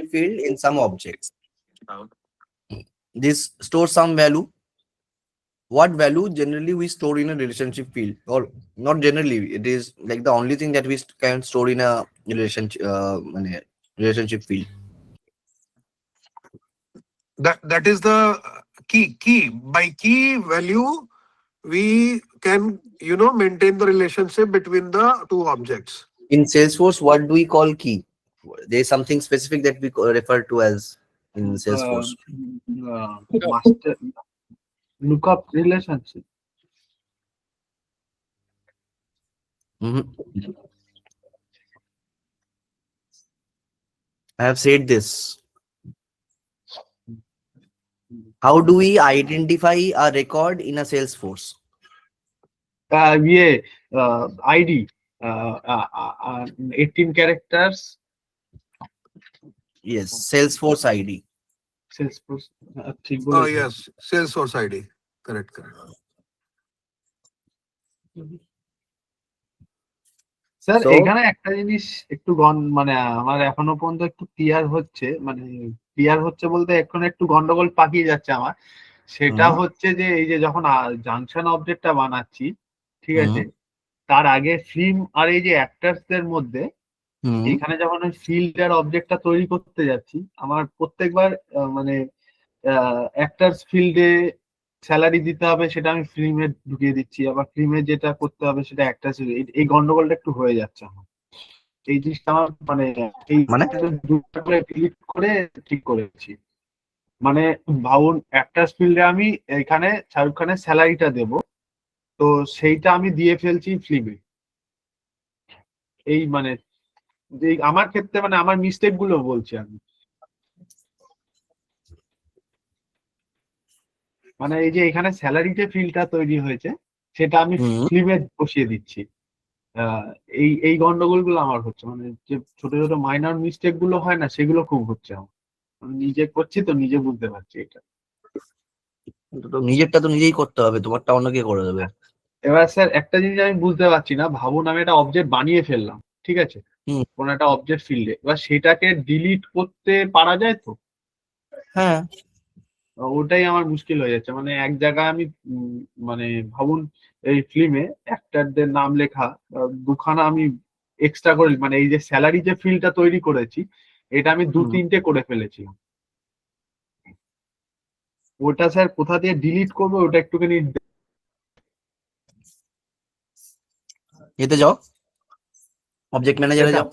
relationship field in some objects. This stores some value. What value generally we store in a relationship field, or not generally? It is like the only thing that we can store in a relationship field. That is the key. By key value, we can maintain the relationship between the two objects. In Salesforce, what do we call key? There is something specific that we refer to as in Salesforce. Master lookup relationship. Mhm. I have said this. How do we identify a record in a Salesforce? ID 18 characters. Yes, Salesforce ID. Salesforce. Oh yes, Salesforce ID. Correct. Sir So, এখানে একটা জিনিস একটু মানে আমার এখনো পর্যন্ত একটু clear হচ্ছে বলতে এখন একটু গন্ডগোল পাকিয়ে যাচ্ছে আমার। সেটা হচ্ছে যে এই যে যখন জাংশন অবজেক্টটা বানাচ্ছি, ঠিক আছে, তার আগে ফিল্ম আর এই যে অ্যাক্টার্সদের মধ্যে এখানে যখন আমি ফিল্ড আর অবজেক্টটা তৈরি করতে যাচ্ছি, আমার প্রত্যেকবার মানে অ্যাক্টার্স ফিল্ডে স্যালারি দিতে হবে, সেটা আমি ফিল্মে ঢুকিয়ে দিচ্ছি, আবার ফিল্মে যেটা করতে হবে সেটা অ্যাক্টার্স। এই গন্ডগোলটা একটু হয়ে যাচ্ছে আমার। এই জিনিসটা আমার এই ডিলিট করে ঠিক করেছি। মানে ভাবুন, অ্যাক্টার্স ফিল্ডে আমি এখানে শাহরুখ খানের স্যালারিটা দেব, তো সেইটা আমি দিয়ে ফেলছি ফিল্মে। এই আমার ক্ষেত্রে আমার মিস্টেক গুলো বলছি আমি। এই যে এখানে স্যালারিতে ফিল্ডটা তৈরি হয়েছে, সেটা আমি ফিল্মে বসিয়ে দিচ্ছি। এই গন্ডগোল গুলো আমার হচ্ছে, যে ছোট ছোট মাইনর মিস্টেক গুলো হয় না, সেগুলো খুব হচ্ছে আমার। নিজে করছি তো নিজে বুঝতে পারছি এটা। নিজেরটা তো নিজেই করতে হবে, তোমারটা অন্য কে করে দেবে। এবার স্যার একটা জিনিস আমি বুঝতে পারছি না, ভাবুন আমি একটা অবজেক্ট বানিয়ে ফেললাম, ঠিক আছে, কোন একটা অবজেক্ট ফিল্ডে, এবার সেটাকে ডিলিট করতে পারা যায় তো? হ্যাঁ, ওটাই আমার মুশকিল হয়ে যাচ্ছে। এক জায়গায় আমি ভাবুন এই ফিল্মে অ্যাক্টরদের নাম লেখা দুখানা আমি এক্সট্রা করে, এই যে স্যালারি যে ফিল্ডটা তৈরি করেছি, এটা আমি 2-3টে করে ফেলেছিলাম। ওটা স্যার কোথা দিয়ে ডিলিট করবো, ওটা একটুখানি এতে যাও, অবজেক্ট ম্যানেজারে যাও।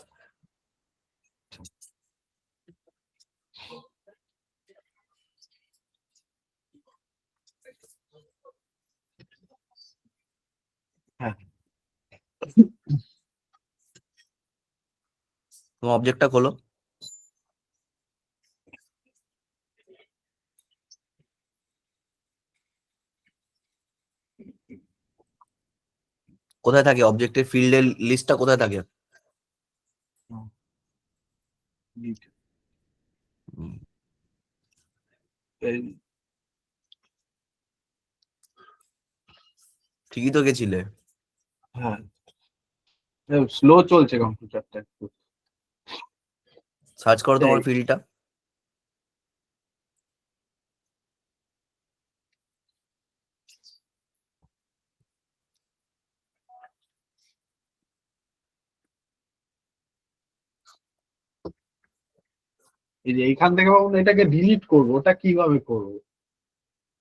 হ্যাঁ, তোমার অবজেক্টটা খোলো। কোথায় থাকে অবজেক্টের ফিল্ডের লিস্টটা, কোথায় থাকে? ঠিকই তো গেছিলে। হ্যাঁ, স্লো চলছে কম্পিউটারটা একটু। সার্চ করো তোমার ফিল্ডটা। এই যে এইখান থেকে ভাবুন এটাকে ডিলিট করবো, ওটা কিভাবে করবো?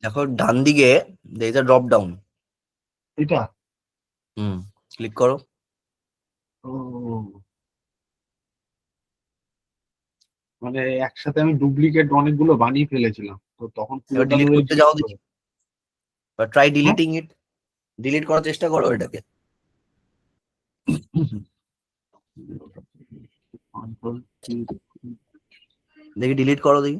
দেখো ডান দিকে there is a drop down, এটা ক্লিক করো। একসাথে আমি ডুপ্লিকেট অনেকগুলো বানিয়ে ফেলেছিলাম, তো তখন এবার ডিলিট করতে যাও দেখি, বা ট্রাই ডিলিটিং ইট। ডিলিট করার চেষ্টা করো এটাকে। দেখি ডিলিট করো দেখি।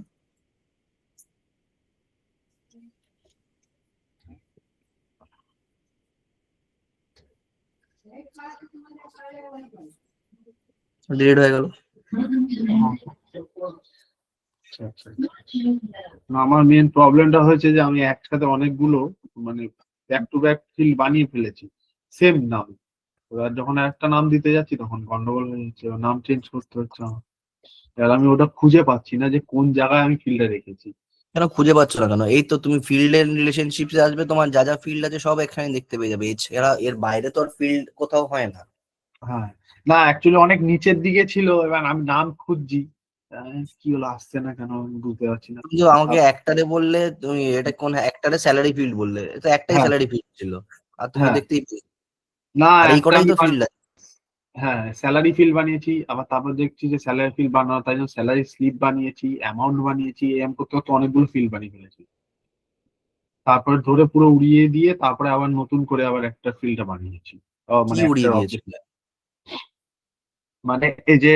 ডিলিট হয়ে গেল। আমার মেন প্রবলেমটা হয়েছে যে আমি একসাথে অনেকগুলো ব্যাক টু ব্যাক ফিল্ড বানিয়ে ফেলেছি সেম নাম। এবার যখন একটা নাম দিতে যাচ্ছি তখন গন্ডগোল হয়ে যাচ্ছে, নাম চেঞ্জ করতে হচ্ছে আমার। এবার আমি ওটা খুঁজে পাচ্ছি না যে কোন জায়গায় আমি ফিল্ডটা রেখেছি। কেন খুঁজে পাচ্ছ না কেন? এই তো তুমি ফিল্ডের রিলেশনশিপে আসবে, তোমার যা যা ফিল্ড আছে সব এখানে দেখতে পেয়ে যাবে। এছাড়া এর বাইরে তো আর ফিল্ড কোথাও হয় না। হ্যাঁ, না অ্যাকচুয়ালি অনেক নিচের দিকে ছিল, এবার আমি নাম খুঁজছি, কি হলো আসছে না কেন আমি বুঝতে পারছি না। তুমি যে আমাকে একটারে বললে, তুমি এটা কোন একটারে স্যালারি ফিল্ড বললে, এটা একটাই হ্যাঁ স্যালারি ফিল্ড ছিল। আর তুমি হ্যাঁ, দেখতেই পেলে। না আর এই একটা কটাই আমি তো ফিল্ড আছে। হ্যাঁ স্যালারি ফিল্ড বানিয়েছি, আবার তারপর দেখছি যে স্যালারি ফিল্ড বানানো, তাই জন্য স্যালারি স্লিপ বানিয়েছি, অ্যামাউন্ট বানিয়েছি, এম করতে করতে অনেকগুলো ফিল্ড বানিয়ে ফেলেছি। তারপরে ধরে পুরো উড়িয়ে দিয়ে তারপরে আবার নতুন করে আবার একটা ফিল্ডটা বানিয়েছি। কি মানে একটা উড়িয়ে দিয়েছো? অবজেক্ট, মানে এই যে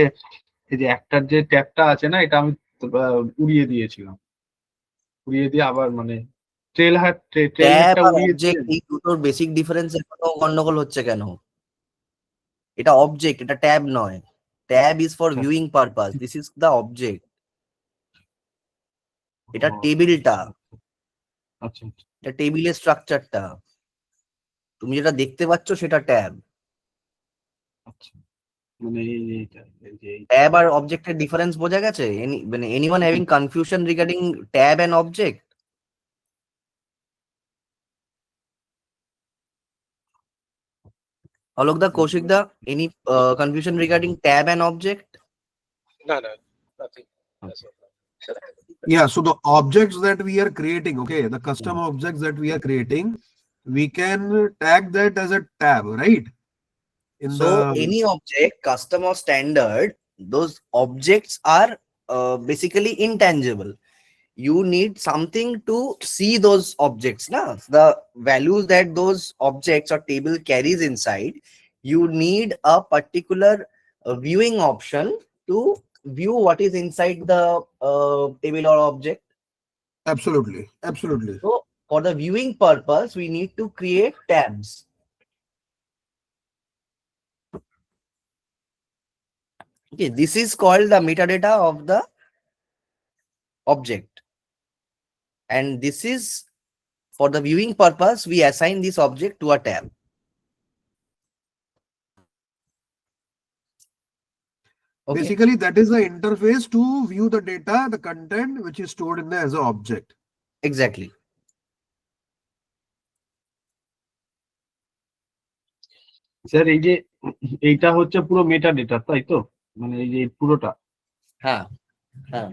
একটার যে ট্যাগটা আছে না, এটা আমি উড়িয়ে দিয়েছিলাম, উড়িয়ে দিয়ে আবার মানে ট্রেল ট্যাব হেডটা আর উড়িয়ে দিয়ে। অবজেক্ট, এই দুটোর বেসিক ডিফারেন্স এখনো গন্ডগোল হচ্ছে কেন? এটা অবজেক্ট, এটা ট্যাব নয়। ট্যাব ইজ ফর আচ্ছা viewing purpose, this is the object. এটা ও, টেবিলটা, আচ্ছা আচ্ছা এটা টেবিলের স্ট্রাকচারটা। তুমি যেটা দেখতে পাচ্ছ সেটা ট্যাব। আচ্ছা, মানে এই যে ট্যাব আর অবজেক্টের ডিফারেন্স বোঝা গেছে? মানে anyone having confusion regarding tab and object? Alok da, Kaushik da, any confusion regarding tab and object? No, no, nothing. That's all. Yeah, so the objects that we are creating, okay, the custom objects that we are creating, we can tag that as a tab, right? In So the any object, custom or standard, those objects are basically intangible. You need something to see those objects. Na? The values that those objects or table carries inside, you need a particular viewing option to view what is inside the table or object. absolutely, absolutely. So for the viewing purpose, we need to create tabs. Okay, this is called the metadata of the object. And this is for the viewing purpose, we assign this object to a tab. Okay, Basically, that is the interface to view the data, the content which is stored in there as an object. exactly. Sir এই যে এইটা হচ্ছে পুরো meta data, তাই তো? মানে এই যে পুরোটা। হ্যাঁ হ্যাঁ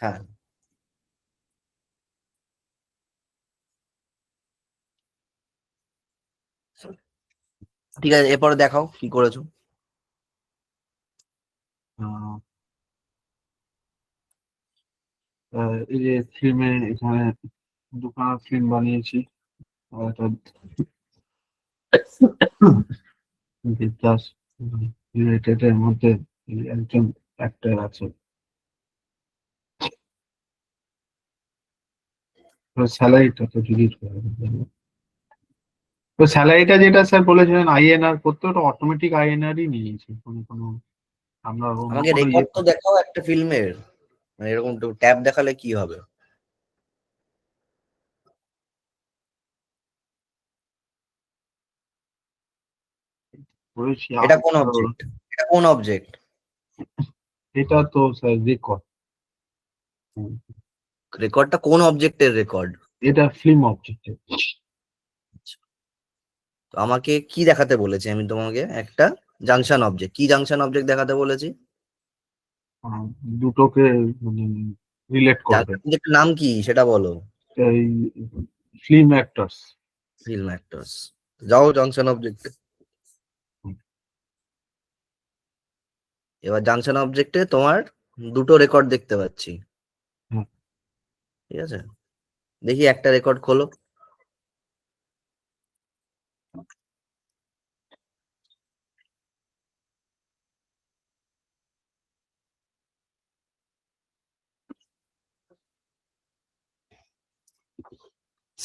হ্যাঁ। ঠিক আছে, এরপরে দেখাও কি করেছো। এই যে ফিল্মে এখানে দুখানা ফিল্ম বানিয়েছি, আর একটা বিদ্যাস রিলেটেড এর মধ্যে একজন অ্যাক্টর আছে। স্যালারিটা তো ডিলিট করে দেবো। তো স্যালারিটা যেটা স্যার বলেছিলেন আইএনআর করতে, ওটা অটোমেটিক আইএনআরই নিয়েছি, কোনো আমরা অন্য আমাকে কোনো রেকর্ড তো দেখাও একটা ফিল্মের, মানে এরকম ট্যাব দেখালে কি হবে? করেছি এটা আমি কোন তো। অবজেক্ট? এটা কোন অবজেক্ট? এটা তো স্যার রেকর্ড, রেকর্ডটা কোন অবজেক্টের রেকর্ড? এটা ফিল্ম অবজেক্ট। তো আমাকে কি দেখাতে বলেছি? আমি তোমাকে একটা জাংশন অবজেক্ট, কি জাংশন অবজেক্ট দেখাতে বলেছি? দুটোকে মানে রিলেট করবে, জাংশন অবজেক্টের নাম কি সেটা বলো। এই ফিল্ম অ্যাক্টরস। Film actors. যাও জাংশন অবজেক্ট। এবার জাংশন অবজেক্টে তোমার দুটো রেকর্ড দেখতে পাচ্ছি। হুম। ঠিক আছে, দেখি একটা রেকর্ড খোলো।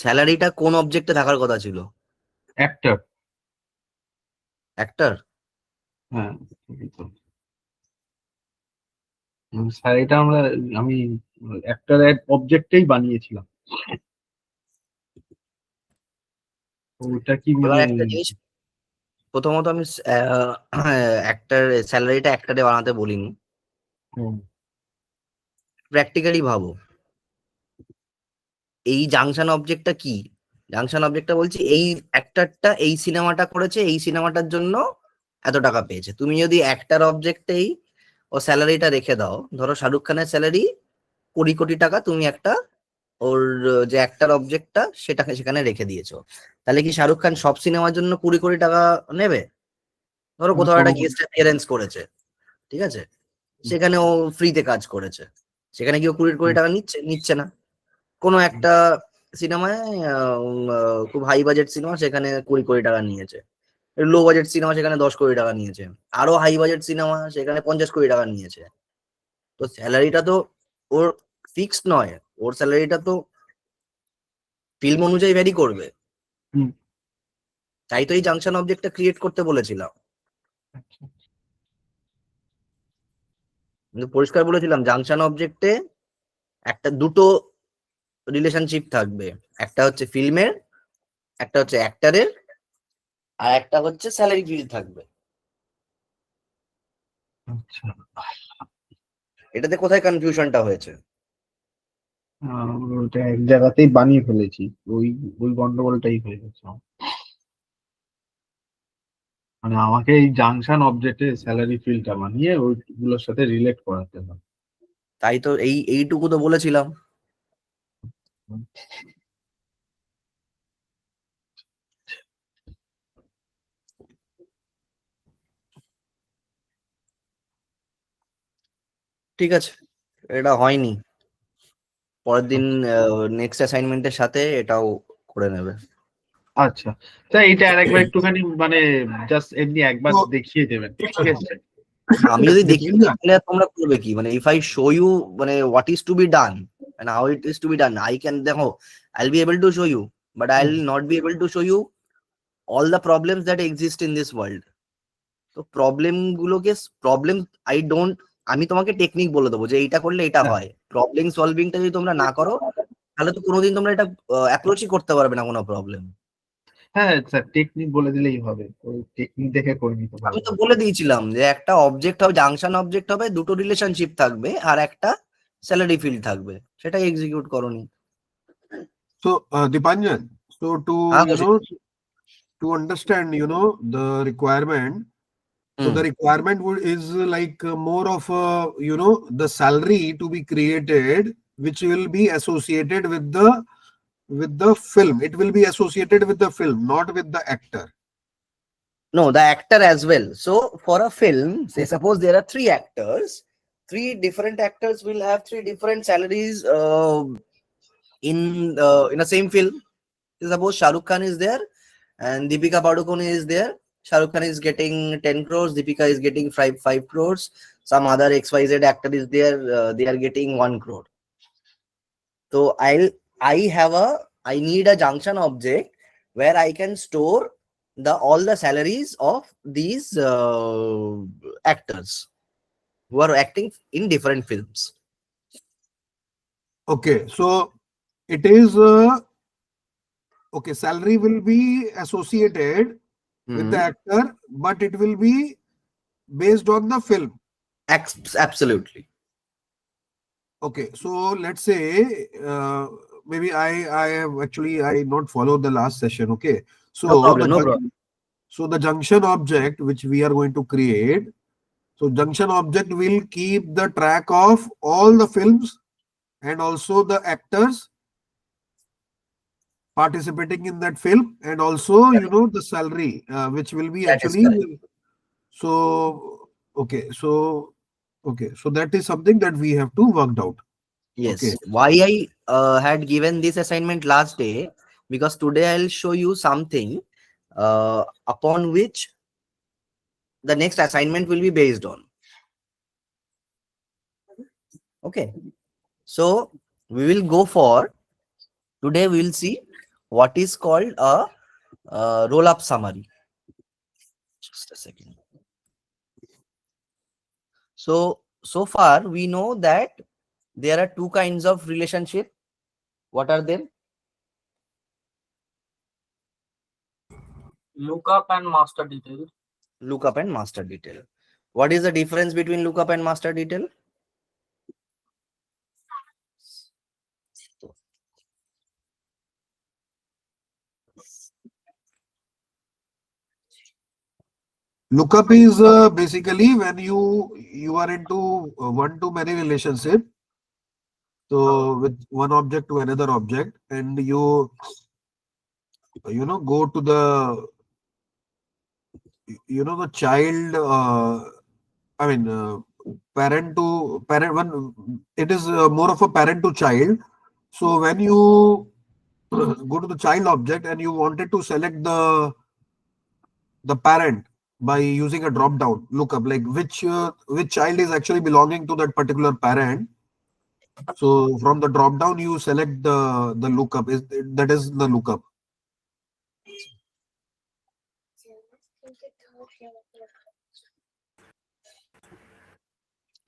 স্যালারিটা কোন অবজেক্টে থাকার কথা ছিল? Actor, actor. হ্যাঁ। স্যার এটা আমি অ্যাক্টর অবজেক্টেই বানিয়েছিলাম। ওটা কি এবার মানে একটা জিনিস, প্রথমত আমি অ্যাক্টর স্যালারিটা অ্যাক্টরে বানাতে বলিনি। হুম, প্র্যাকটিক্যালি ভাবো, এই জাংশন অবজেক্টটা কি? জাংশন অবজেক্টটা বলছি এই অ্যাক্টরটা এই সিনেমাটা করেছে, এই সিনেমাটার জন্য এত টাকা পেয়েছে। তুমি যদি অ্যাক্টর অবজেক্টেই ও স্যালারিটা রেখে দাও, ধরো শাহরুখ খানের স্যালারি 20 কোটি টাকা, তুমি একটা ওর যে অ্যাক্টর অবজেক্টটা সেটাকে সেখানে রেখে দিয়েছো, তাহলে কি শাহরুখ খান সব সিনেমার জন্য 20 কোটি টাকা নেবে? ধরো কোথাও একটা কোনো গেস্ট অ্যাপিয়ারেন্স করেছে, ঠিক আছে, সেখানে ও ফ্রিতে কাজ করেছে, সেখানে কি ও 20 কোটি টাকা নিচ্ছে? নিচ্ছে না। কোনো একটা সিনেমায় খুব হাই বাজেট সিনেমা, সেখানে 20 কোটি টাকা নিয়েছে। লো বাজেট সিনেমা, সেখানে 10 কোটি টাকা নিয়েছে। আরো হাই বাজেট সিনেমা, সেখানে 50 কোটি টাকা নিয়েছে। তো স্যালারিটা তো ওর ফিক্সড নয়, ওর স্যালারিটা তো ফিল্ম অনুযায়ী ভ্যারি করবে। হুম, তাই তো এই জাংশন অবজেক্টটা ক্রিয়েট করতে বলেছিলাম। কিন্তু পরিষ্কার বলেছিলাম জাংশন অবজেক্টে একটা দুটো রিলেশনশিপ থাকবে, একটা হচ্ছে ফিল্মের, একটা হচ্ছে অ্যাক্টরের, আর একটা হচ্ছে স্যালারি বিল থাকবে। আচ্ছা। এটাতে কোথায় কনফিউশনটা হয়েছে? ওটা এক জায়গাতেই বানিয়ে ফেলেছি, ওই ওই গন্ডগোলটাই হয়ে গেছে আমার। মানে আমাকে এই জাংশন অবজেক্টে স্যালারি ফিল্ডটা বানিয়ে ওইগুলোর সাথে রিলেট করাতে হবে। তাই তো এইটুকু তো বলেছিলাম। ঠিক আছে, এটা হয়নি, পরের দিন নেক্সট অ্যাসাইনমেন্টের সাথে এটাও করে নেবে। আচ্ছা, তা এটা আরেকবার একটুখানি মানে জাস্ট এমনি একবার তো দেখিয়ে দেবেন, ঠিক আছে? আমি যদি দেখি Dipanjan, তাহলে আর তোমরা করবে কি, মানে ইফ আই শো ইউ মানে what is to be done and how it is to be done, I can দেখো I'll be able to show you, but I'll not be able to show you all the problems that exist in this world. তো problem I don't, আমি তোমাকে technique বলে দেবো যে এইটা করলে এটা হয়। প্রবলেম সলভিংটা যদি তোমরা না করো, তাহলে তো কোনোদিন তোমরা এটা অ্যাপ্রোচই করতে পারবে না কোনো প্রবলেম। হ্যাঁ স্যার, টেকনিক বলে দিলেই হবে, ওই টেকনিক দেখে করে নিতে আমি পারবো। তো বলে দিয়েছিলাম যে একটা অবজেক্ট হবে, জাংশন অবজেক্ট হবে, দুটো রিলেশনশিপ থাকবে, আর একটা স্যালারি ফিল্ড থাকবে, সেটাই এক্সিকিউট করোনি। so Dipanjan, so to হ্যাঁ Kaushik. to understand the requirement. So হুম, the requirement is like more of the salary to be created, which will be associated with the film. It will be associated with the film, not with the actor. no, the actor as well. So for a film, say suppose there are 3 actors, 3 different actors will have 3 different salaries in a same film. Suppose Shah Rukh Khan is there and Deepika Padukone is there. Shah Rukh Khan is getting 10 crores, Deepika is getting 5 crores. Some other XYZ actor is there, they are getting 1 crore. So I need a junction object where I can store all the salaries of these actors who are acting in different films. Okay, so it is okay. Salary will be associated with the Mhm. actor, but it will be based on the film. Absolutely. Okay, so let's say maybe I have actually I not followed the last session. Okay, No so problem, no problem. so the junction object which we are going to create. So junction object will keep the track of all the films and also the actors participating in that film, and also the salary which will be That is actually. correct. So okay, so that is something that we have to work out. Okay. Yes. Why I had given this assignment last day? Because today I'll show you something upon which the next assignment will be based on. Okay. So we will go for today. We will see what is called a roll-up summary. Just a second. So far we know that there are 2 kinds of relationship. What are them? Lookup and master detail. Lookup and master detail. What is the difference between lookup and master detail? Lookup is basically when you are into one-to-many relationship. So with one object to another object, and you go to the the child. I mean, parent to parent. One, it is more of a parent to child. So when you go to the child object and you wanted to select the parent by using a drop down lookup, like which child is actually belonging to that particular parent. So from the drop down you select the lookup, is that is the lookup.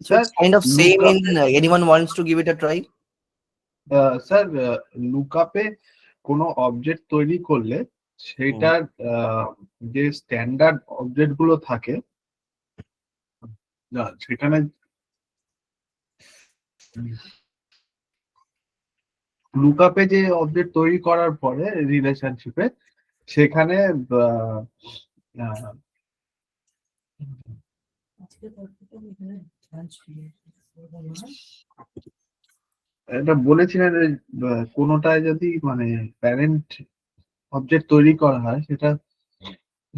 So it's kind of same lookup- in anyone wants to give it a try. Sir লুকআপে কোনো object তৈরি করলে সেটার যে standard object গুলো থাকে সেখানে লুকআপে যে অবজেক্ট তৈরি করার পরে রিলেশনশিপে সেখানে এটা বলেছিলেন যে, কোনোটায় যদি মানে প্যারেন্ট অবজেক্ট তৈরি করা হয় সেটা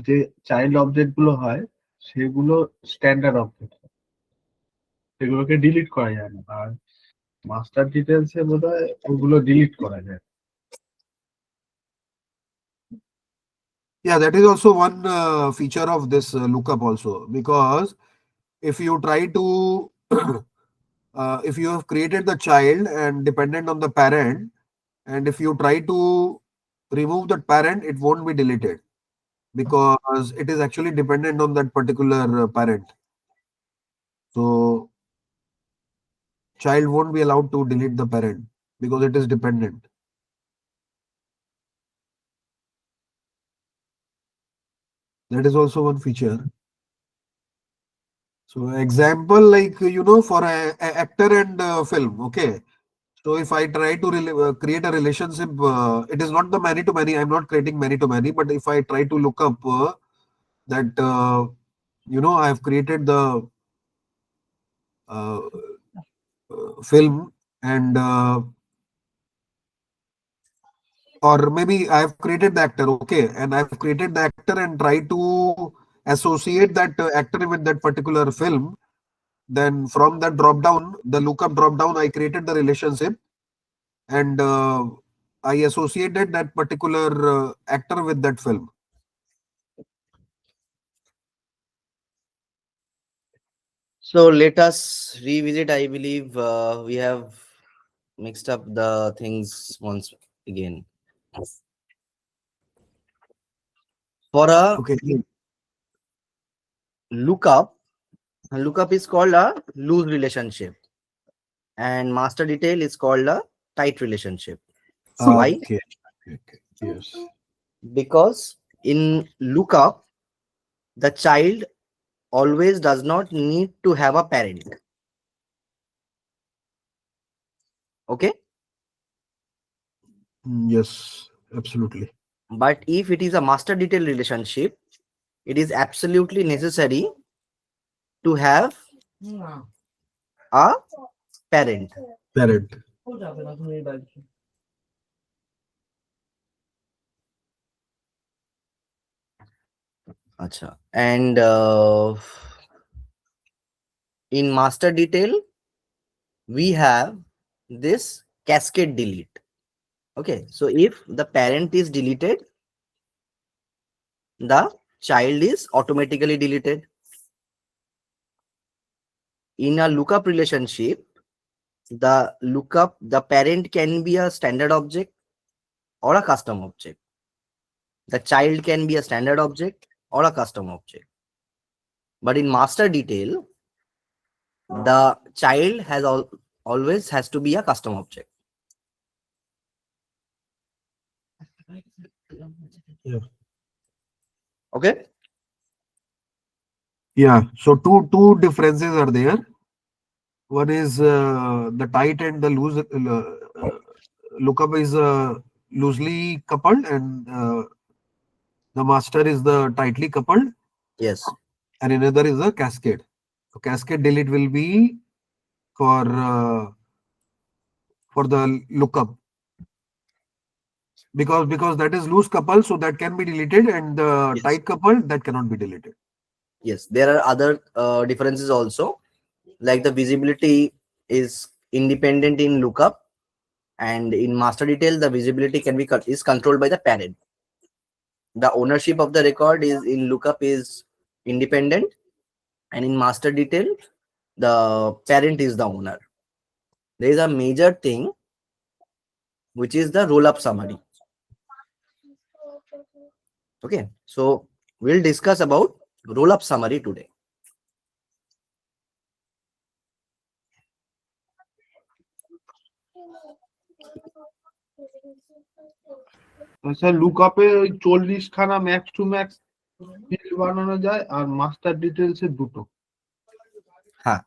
যে চাইল্ড অবজেক্ট গুলো হয় সেগুলো স্ট্যান্ডার্ড অবজেক্ট, সেগুলোকে ডিলিট করা যায় না। আর মাস্টার ডিটেলস এ বোধহয় ওগুলো ডিলিট করা যায়। Yeah, that is also one feature of this lookup also, because if you try to if you have created the child and dependent on the parent, and if you try to remove that parent, it won't be deleted because it is actually dependent on that particular parent. So child won't be allowed to delete the parent because it is dependent. That is also one feature. So example, like for a actor and film, okay. So if I try to create a relationship, it is not the many to many. I'm not creating many to many, but if I try to look up that I have created the film, and or maybe I have created the actor, okay, and I've created the actor and try to associate that actor with that particular film. Then from that drop down, the lookup drop down, I created the relationship, and I associated that particular actor with that film. So let us revisit. I believe we have mixed up the things once again. For a Okay. lookup is called a loose relationship, and master detail is called a tight relationship. Why? Okay. Yes. Because in lookup, the child always does not need to have a parent. Okay. Yes, absolutely. But if it is a master detail relationship, it is absolutely necessary to have a parent. Parent. Acha. And in master detail, we have this cascade delete. Okay, so if the parent is deleted, the child is automatically deleted. In a lookup relationship, the parent can be a standard object or a custom object. The child can be a standard object or a custom object. But in master detail, the child has always has to be a custom object. Yeah. Okay. Yeah. So two differences are there. One is the tight and the loose. Lookup is loosely coupled, and the master is the tightly coupled. Yes. and another is a cascade. So cascade delete will be for the lookup, because that is loose couple, so that can be deleted, and the Yes. tight couple that cannot be deleted. Yes, there are other differences also, like the visibility is independent in lookup, and in master detail the visibility can be is controlled by the parent. The ownership of the record is in lookup is independent, and in master detail the parent is the owner. There is a major thing which is the roll up summary. Okay, so we'll discuss about roll up summary today. Sir look আপে ওই 40 খানা max two max field বানানো যায়, আর master details এর দুটো। হ্যাঁ,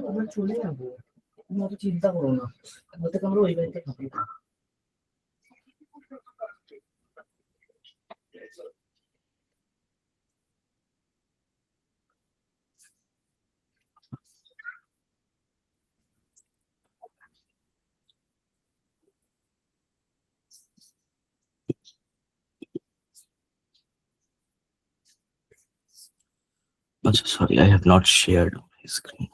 আমরা চলে যাবো, তুমি অত চিন্তা করো না, বলতে আমরা ওই বাড়িতে খাবো। sorry, I have not shared my screen.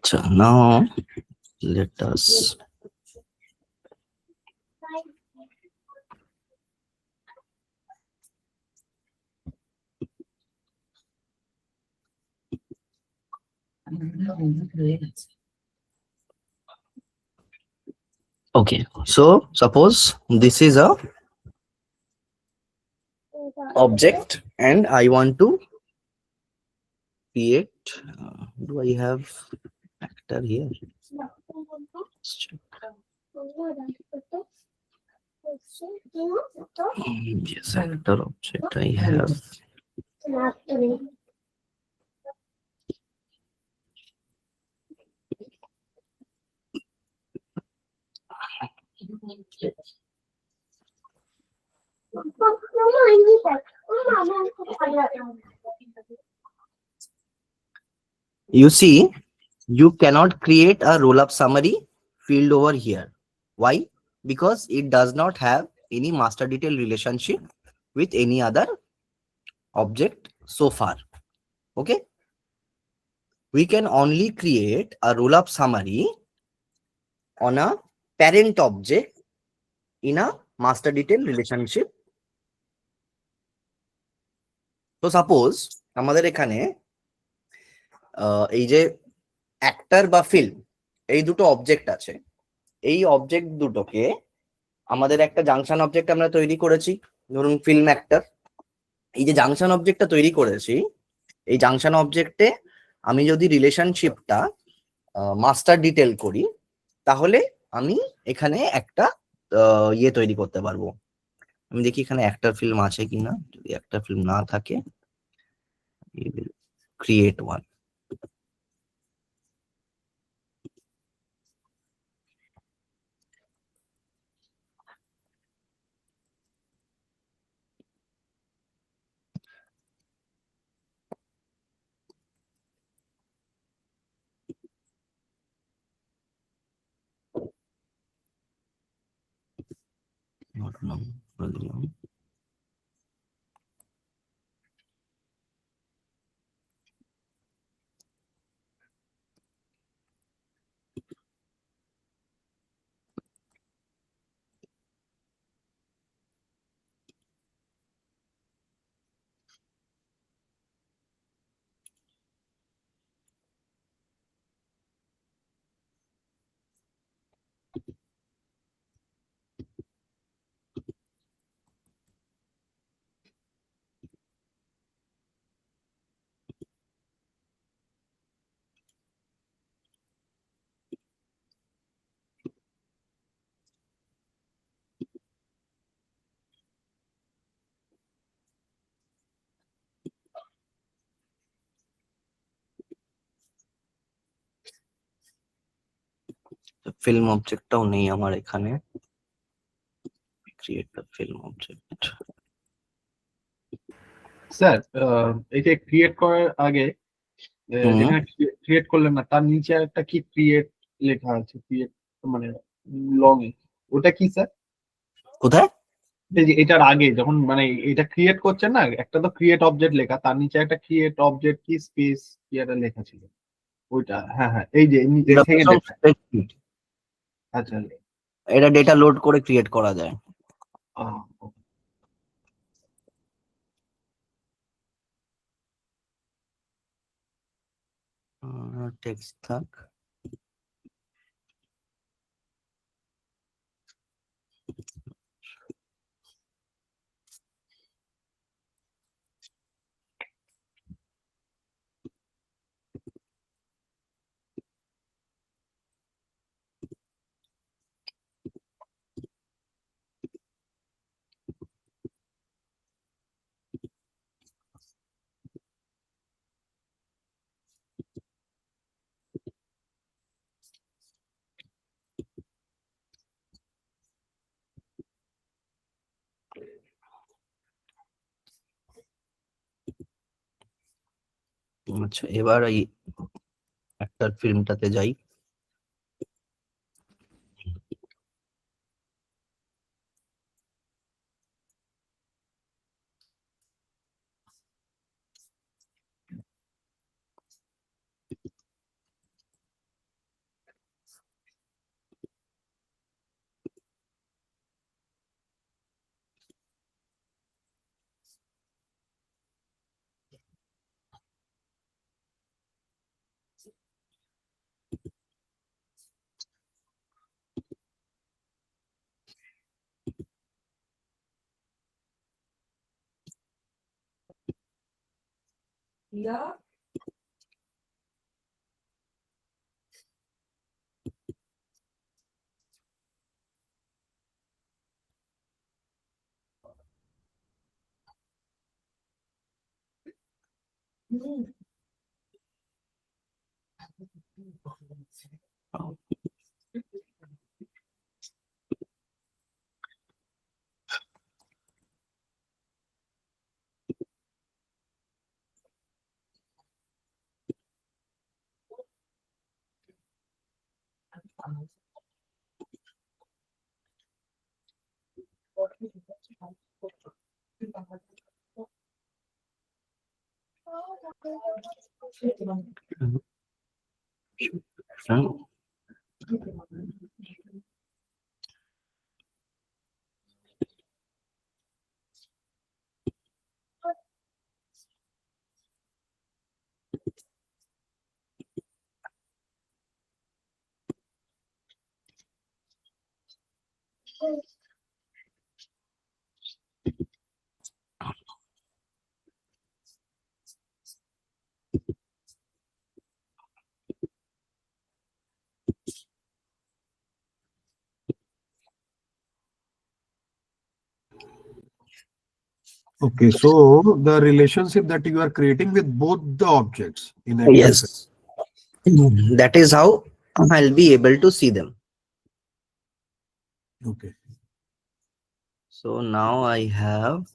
So now let us okay, so suppose this is a object and I want to create do I have actor here? Let's check. Yes, actor object I have. You see, you cannot create a roll-up summary field over here. Why? Because it does not have any master detail relationship with any other object so far. Okay. We can only create a roll-up summary on a parent object in a master detail relationship. So suppose আমাদের এখানে এই যে actor বা film এই দুটো object আছে, এই object দুটোকে আমাদের একটা জাংশন অবজেক্ট আমরা তৈরি করেছি, ধরুন ফিল্ম অ্যাক্টর। এই যে জাংশন অবজেক্টটা তৈরি করেছি, এই জাংশন অবজেক্টে আমি যদি রিলেশনশিপটা মাস্টার ডিটেল করি, তাহলে আমি এখানে একটা ইয়ে তৈরি করতে পারবো। আমি দেখি এখানে অ্যাক্টর ফিল্ম আছে কিনা, যদি অ্যাক্টর ফিল্ম না থাকে ক্রিয়েট ওয়ান। ফিল্ম অবজেক্টটাও নেই আমার এখানে। Create the film object. Sir এই যে ক্রিয়েট করার আগে হুম। যেখানে ক্রিয়েট করলেন না তার নিচে একটা কি ক্রিয়েট লেখা আছে, ক্রিয়েট মানে লং এ, ওটা কি স্যার? কোথায়? এই যে এটার আগে যখন মানে এটা ক্রিয়েট করছেন না, একটা তো ক্রিয়েট অবজেক্ট লেখা, তার নিচে একটা ক্রিয়েট অবজেক্ট কি স্পেস কি একটা লেখা ছিল, ওইটা। হ্যাঁ হ্যাঁ, এই যে এটা সেকেন্ড প্রথম এটা। spreadsheet। আচ্ছা। এটা ডেটা লোড করে ক্রিয়েট করা যায়। আহ, টেক্সট থাক। আচ্ছা, এবার এই অ্যাক্টর ফিল্মটাতে যাই। Okay, so the relationship that you are creating with both the objects in actor Yes, that is how I'll be able to see them. film. Okay. So now I have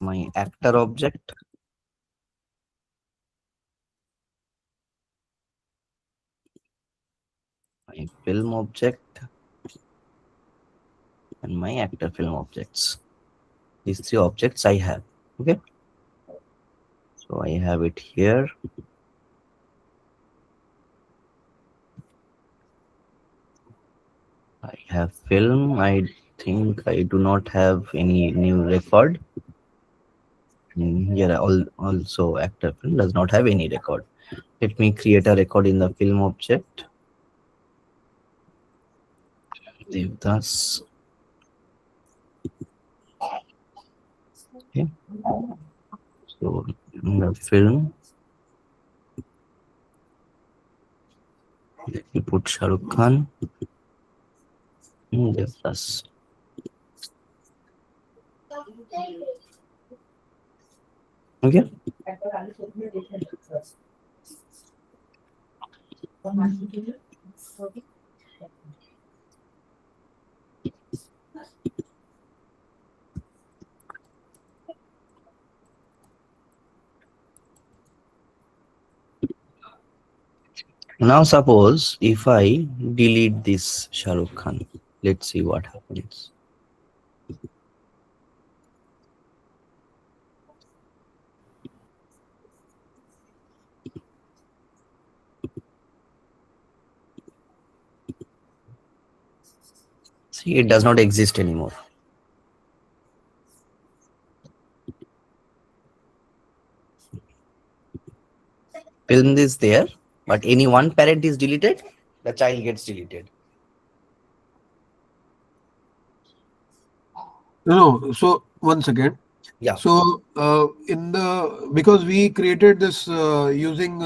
my actor object, my film object, and my actor film objects. These three objects I have. Okay. So I have it here. I have film. I think I do not have any new record. And here also actor film does not have any record. Let me create a record in the film object. Devdas. Okay. So in the film, let me put Shah Rukh Khan. Devdas. Okay. Okay. Now suppose if I delete this Shah Rukh Khan, let's see what happens. See, it does not exist anymore. Film is there, but any one parent is deleted, the child gets deleted. No, so one second. Yeah. So in the because we created this using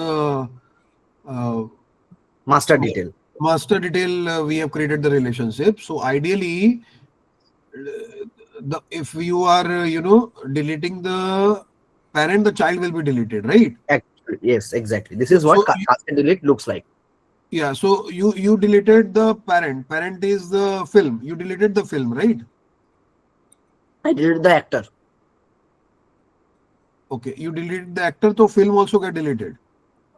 Master detail. master detail, we have created the relationship. So ideally, the if you are deleting the parent, the child will be deleted, right? Actually, yes, exactly. This is what So cascade delete looks like. yeah. So you deleted the parent. Parent is the film. You deleted the film, right? I deleted the actor. Okay. You deleted the actor, so film also get deleted.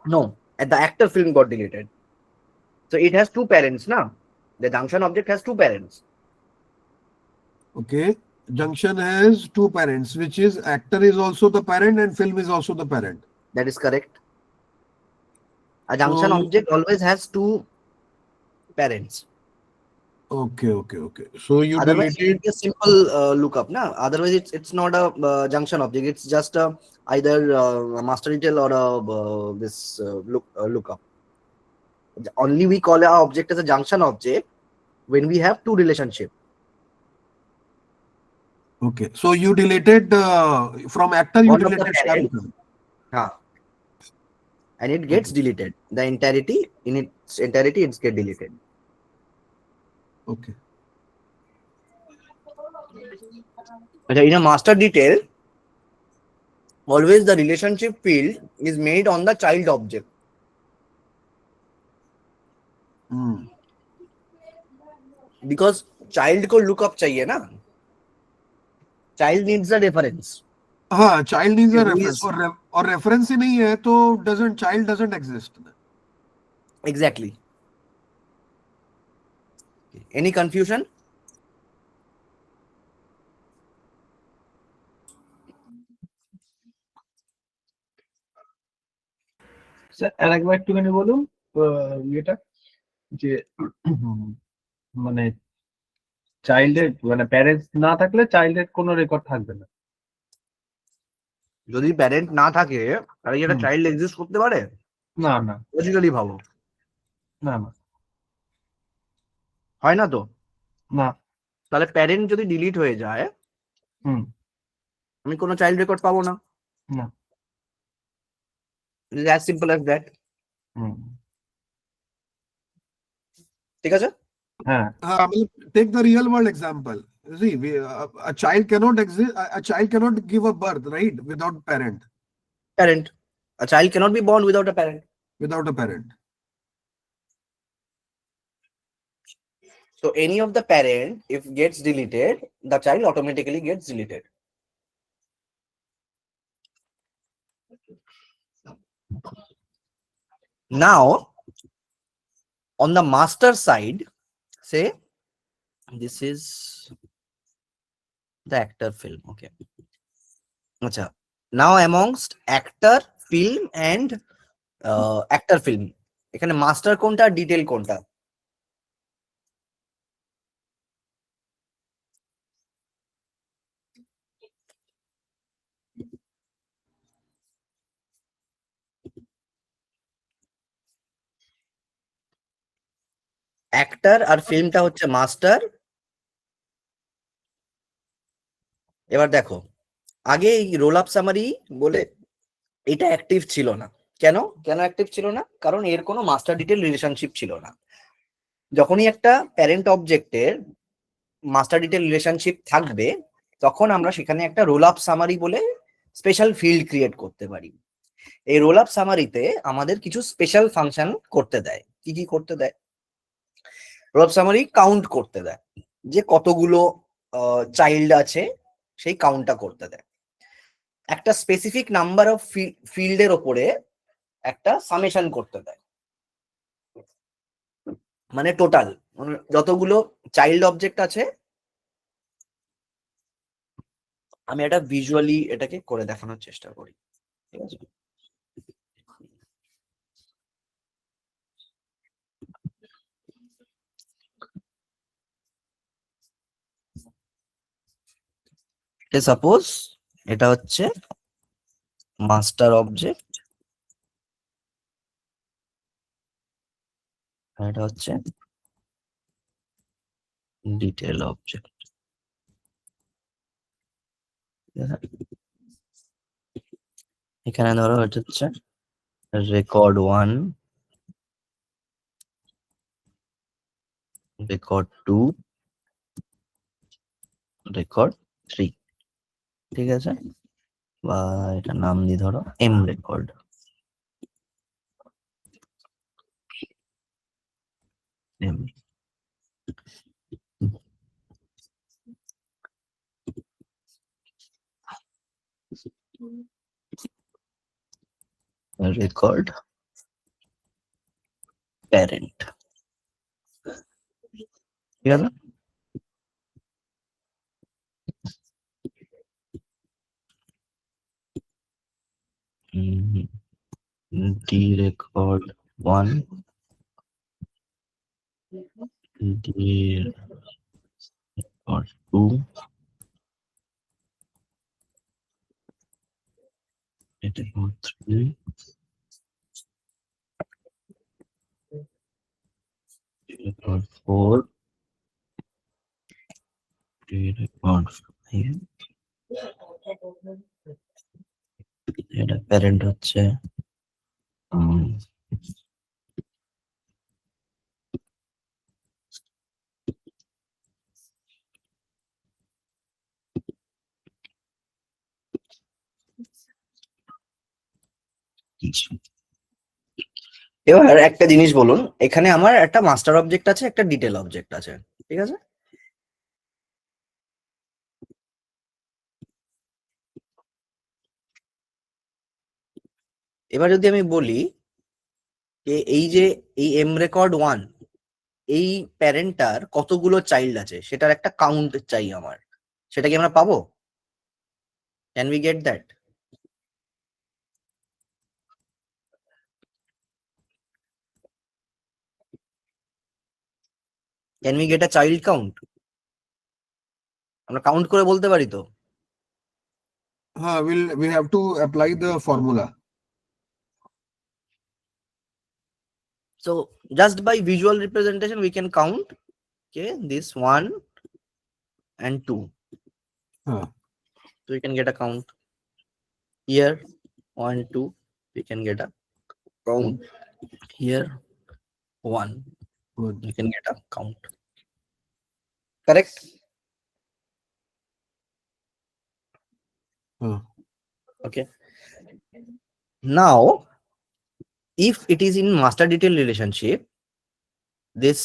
No, and the actor film got deleted. So it has two parents now. The junction object has two parents. Okay. Junction has two parents, which is actor is also the parent and film is also the parent. That is correct. A junction So object always has two parents. okay. So you Otherwise, it deleted. will be a simple lookup. Na? Otherwise, it's not a junction object. It's just a, either a master detail or a this lookup. Only we call our object as a junction object when we have two relationship. Okay. So you deleted from actor. You One of the deleted Shah Rukh parents. Khan. And it gets deleted. The entirety, in its entirety, it's get deleted. Okay. Okay, in a master detail, always the relationship field is made on the child object. Hmm. Because child को look up चाहिए ना. Child needs a reference. हाँ, child needs a Who reference. is- और reference ही नहीं है तो child doesn't exist. Exactly. Any confusion? Sir আরেকবার একটুখানি বলুন ইয়েটা যে মানে চাইল্ডের মানে প্যারেন্টস না থাকলে চাইল্ডের কোনো রেকর্ড থাকবে না। যদি প্যারেন্ট না থাকে তাহলে কি একটা হুম। চাইল্ড এক্সিস্ট করতে পারে? না না লজিক্যালি ভাবো, না না হয় না তো? না। তাহলে প্যারেন্ট যদি ডিলিট হয়ে যায়, হুম। আমি কোনো চাইল্ড রেকর্ড পাবো না। না। It is as simple as that. হুম। ঠিক আছে? হ্যাঁ। Take the real world example. See, a child cannot exist. A child cannot give a birth, right, without parent. Parent. A child cannot be born without a parent. Without a parent. So any of the parent, if gets deleted, the child automatically gets deleted. Now, on the master side, say this is the actor film. Okay. Acha. Now amongst actor film and actor film, এখানে master কোনটা detail কোনটা? Actor আর ফিল্মটা হচ্ছে master. এবার দেখো, আগে এই roll up summary বলে এটা অ্যাক্টিভ ছিল না। কেন অ্যাক্টিভ ছিল না? কারণ এর কোনো মাস্টার ডিটেল রিলেশনশিপ ছিল না। যখনই একটা প্যারেন্ট অবজেক্টের মাস্টার ডিটেল রিলেশনশিপ থাকবে, তখন আমরা সেখানে একটা রোল আপ সামারি বলে স্পেশাল ফিল্ড ক্রিয়েট করতে পারি। এই রোল আপ সামারিতে আমাদের কিছু স্পেশাল ফাংশন করতে দেয়। কি কি করতে দেয়? রোল অফ সামারি কাউন্ট করতে দেয়, যে কতগুলো চাইল্ড আছে সেই কাউন্টটা করতে দেয়। একটা স্পেসিফিক নাম্বার অফ ফিল্ডের ওপরে একটা সামেশন করতে দেয়, মানে টোটাল যতগুলো চাইল্ড অবজেক্ট আছে। আমি এটা ভিজুয়ালি এটাকে করে দেখানোর চেষ্টা করি, ঠিক আছে? সাপোজ এটা হচ্ছে মাস্টার অবজেক্ট, এটা হচ্ছে ডিটেল অবজেক্ট। এখানে ধরো এটা হচ্ছে রেকর্ড 1, রেকর্ড 2, রেকর্ড 3, ঠিক আছে? বা এটা নাম দিয়ে ধরো এম রেকর্ড। রেকর্ড প্যারেন্ট, ঠিক আছে? ডি রেকর্ড 1, ডি রেকর্ড 2, এটা রেকর্ড 3, রেকর্ড 4, ডি রেকর্ড 5, এটা প্যারেন্ট হচ্ছে এবার একটা জিনিস বলুন, এখানে আমার একটা মাস্টার অবজেক্ট আছে, একটা ডিটেল অবজেক্ট আছে, ঠিক আছে? এবার যদি আমি বলি যে এই এম রেকর্ড 1, এই প্যারেন্টটার কতগুলো চাইল্ড আছে সেটার একটা কাউন্ট চাই আমার, সেটা কি আমরা পাবো? Can we get that? Can we get a child count? আমরা কাউন্ট করে বলতে পারি তো? We have to apply the formula. So just by visual representation we can count, okay, this 1 and 2. So we can get a count here, 1 2, we can get a count here, 1, Good. we can get a count, correct? Okay, now if it is in master detail relationship, this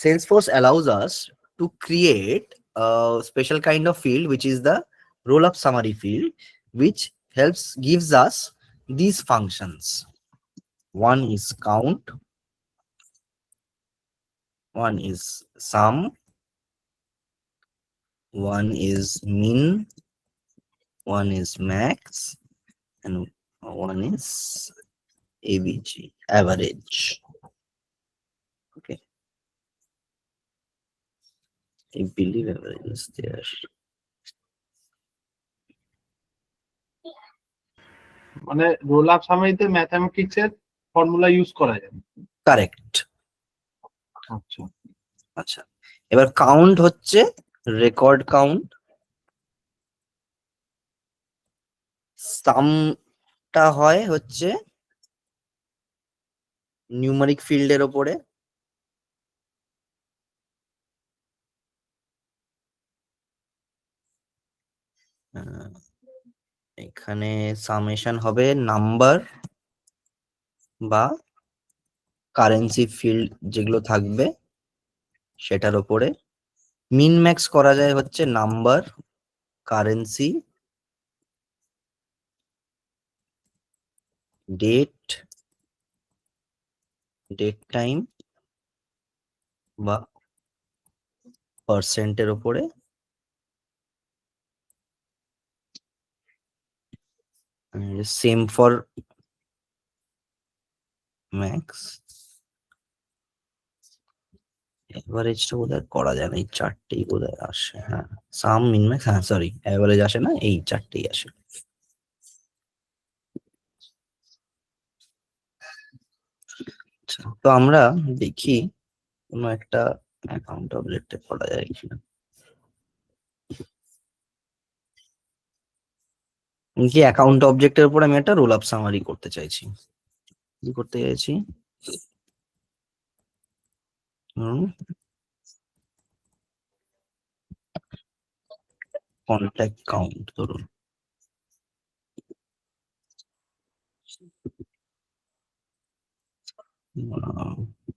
Salesforce allows us to create a special kind of field which is the roll up summary field, which gives us these functions. One is count, one is sum, one is min, one is max, and one is AVG, average. Okay, I believe average is there. মানে roll up সামারিতে mathematics এর formula use করা যায়। Correct. আচ্ছা আচ্ছা, এবার count হচ্ছে record count, সামটা হয় হচ্ছে নিউমারিক ফিল্ডের ওপরে, এখানে সামেশন হবে নাম্বার বা কারেন্সি ফিল্ড যেগুলো থাকবে সেটার উপরে মিন ম্যাক্স করা যায় হচ্ছে number, currency, date, date time বা পার্সেন্টের উপরে সেম ফর ম্যাক্স। এভারেজটা বোধহয় করা যায় না, এই চারটেই বোধহয় আসে। হ্যাঁ, সাম, মিন ম্যাক্স, হ্যাঁ সরি অ্যাভারেজ আসে না, এই চারটেই আসে। আচ্ছা, তো আমরা দেখি কোনো একটা অ্যাকাউন্ট অবজেক্টে করা যায় কিনা। কি অ্যাকাউন্ট অবজেক্টের উপর আমি একটা রোল আপ সামারি করতে চাইছি। কি করতে চাইছি? কন্ট্যাক্ট কাউন্ট ধরুন,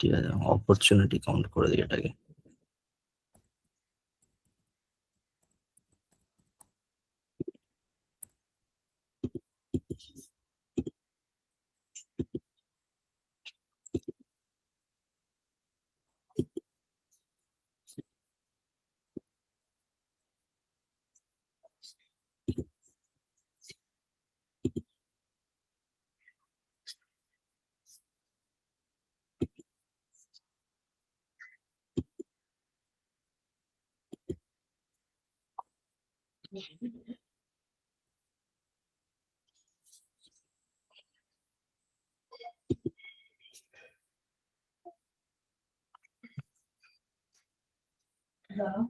ঠিক আছে, অপরচুনিটি কাউন্ট করে দিই এটাকে। দাঁড়াও।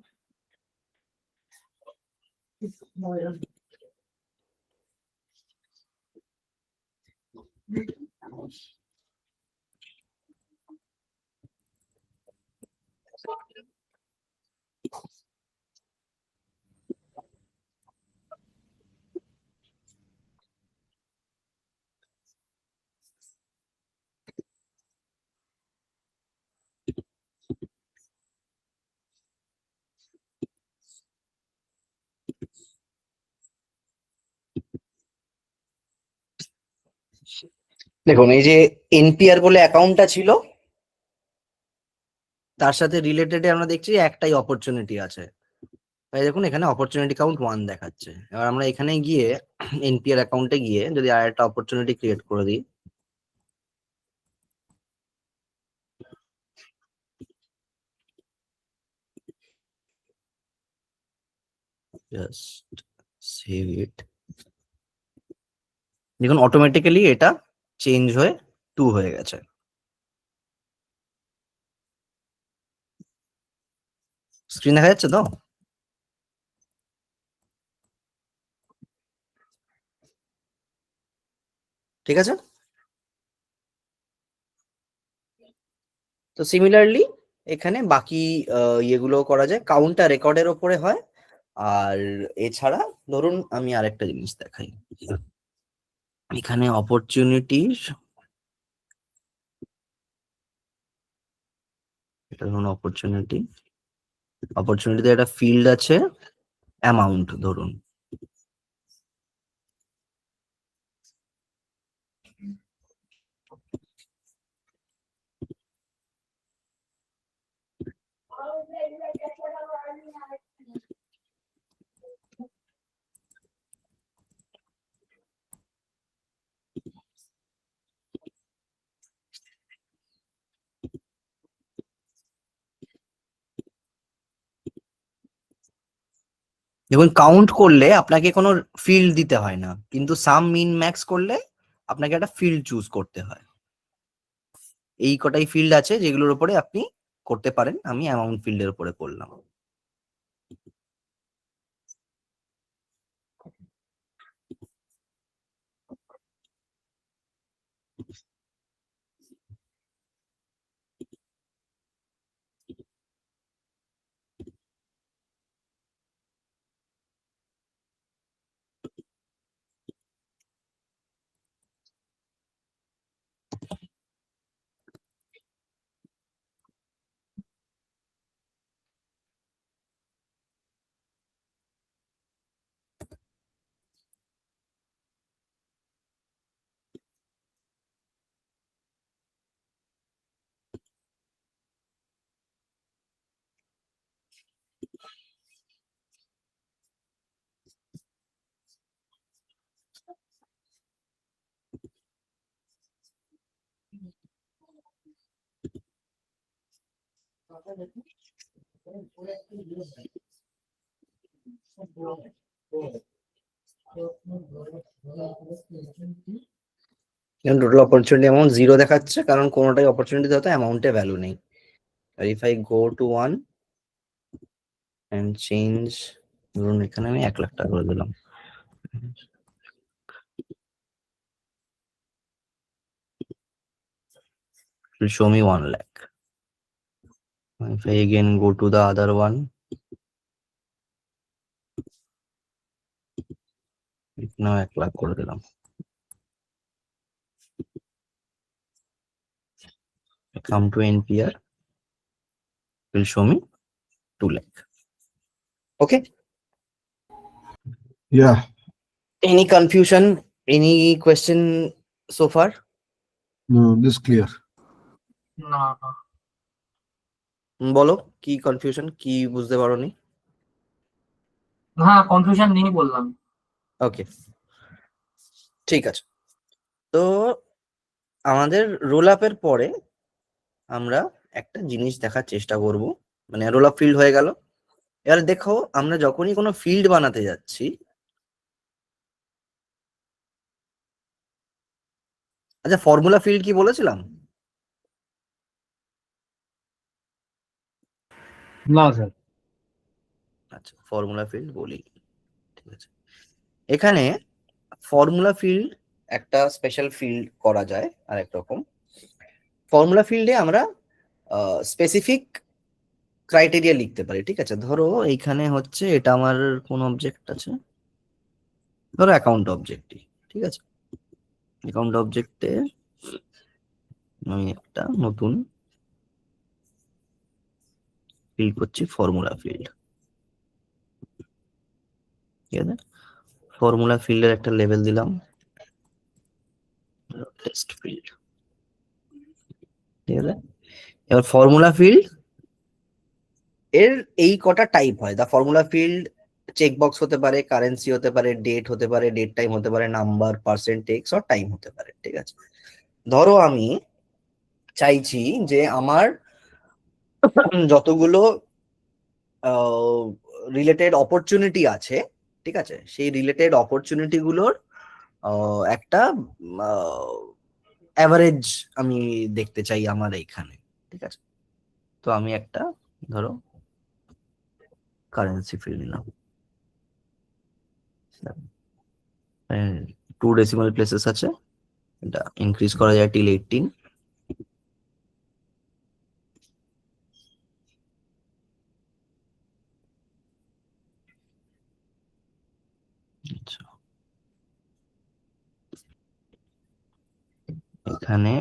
দেখুন এই যে এনপিআর বলে অ্যাকাউন্টটা ছিল, তার সাথে রিলেটেড আমরা দেখছি একটাই অপরচুনিটি আছে। তাই দেখুন এখানে অপরচুনিটি কাউন্ট 1 দেখাচ্ছে। এবার আমরা এখানে গিয়ে এনপিআর অ্যাকাউন্টে গিয়ে যদি আর একটা অপরচুনিটি ক্রিয়েট করে দিই, জাস্ট সেভ ইট, দেখুন অটোমেটিক্যালি এটা চেঞ্জ হয়ে 2 হয়ে গেছে। স্ক্রিন দেখা যাচ্ছে তো? ঠিক আছে, তো সিমিলারলি এখানে বাকি ইয়েগুলো করা যায়, কাউন্টটা রেকর্ডের ওপরে হয়। আর এছাড়া ধরুন আমি আরেকটা জিনিস দেখাই, এখানে অপরচুনিটির, এটা ধরুন অপরচুনিটি, অপরচুনিটিতে একটা ফিল্ড আছে অ্যামাউন্ট ধরুন। দেখুন কাউন্ট করলে আপনাকে কোনো ফিল্ড দিতে হয় না, কিন্তু সাম, মিন, ম্যাক্স করলে আপনাকে একটা ফিল্ড চুজ করতে হয়। এই কটাই ফিল্ড আছে যেগুলোর উপরে আপনি করতে পারেন, আমি অ্যামাউন্ট ফিল্ডের উপরে করলাম। টোটাল অপরচুনিটি অ্যামাউন্ট 0 দেখাচ্ছে, কারণ কোনোটাই অপরচুনিটি হয়তো অ্যামাউন্টে ভ্যালু নেই। আর if I go to 1 and change, ধরুন এখানে আমি 1 লাখ টাকা করে দিলাম, it will show me 1 lakh. If I again go to the other one, now 1 lakh করে দিলাম, come to NPR, will show me 2 lakh. Okay, Yeah. any confusion, any question so far? No, this clear. না বলো কি confusion, কি বুঝতে পারোনি? হ্যাঁ confusion নেই বললাম। ওকে, ঠিক আছে। তো আমাদের রোল আপের পরে আমরা একটা জিনিস দেখার চেষ্টা করব, মানে রোল আপ ফিল্ড হয়ে গেল। এবার দেখো, আমরা যখনই কোনো ফিল্ড বানাতে যাচ্ছি, আচ্ছা ফর্মুলা ফিল্ড কি বলেছিলাম? না স্যার। আচ্ছা, ফর্মুলা ফিল্ড বলি, ঠিক আছে। এখানে ফর্মুলা ফিল্ড একটা স্পেশাল ফিল্ড করা যায় আর এক রকম। ফর্মুলা ফিল্ডে আমরা স্পেসিফিক ক্রাইটেরিয়া লিখতে পারি, ঠিক আছে। ধরো এইখানে হচ্ছে এটা আমার কোন অবজেক্ট আছে, ধরো অ্যাকাউন্ট অবজেক্টই, ঠিক আছে। অ্যাকাউন্ট অবজেক্টে আমি একটা নতুন ফিল্ড করছি, ফর্মুলা ফিল্ড, ঠিক আছে। ফর্মুলা ফিল্ডের একটা লেভেল দিলাম টেস্ট ফিল্ড, ঠিক আছে। এবার ফর্মুলা ফিল্ড এর এই কটা টাইপ হয়। দা ফর্মুলা ফিল্ড চেকবক্স হতে পারে, কারেন্সি হতে পারে, ডেট হতে পারে, ডেট টাইম হতে পারে, নাম্বার, পার্সেন্টেজ আর টাইম হতে পারে, ঠিক আছে। ধরো আমি চাইছি যে আমার যতগুলো রিলেটেড অপরচুনিটি আছে, ঠিক আছে, সেই রিলেটেড অপরচুনিটি গুলোর একটা অ্যাভারেজ আমি দেখতে চাই আমার এইখানে, ঠিক আছে। তো আমি একটা ধরো কারেন্সি ফিল্ড নিলাম, 2 ডেসিমাল প্লেসেস আছে, এটা ইনক্রিজ করা যায় টিল 18। আচ্ছা, এখানে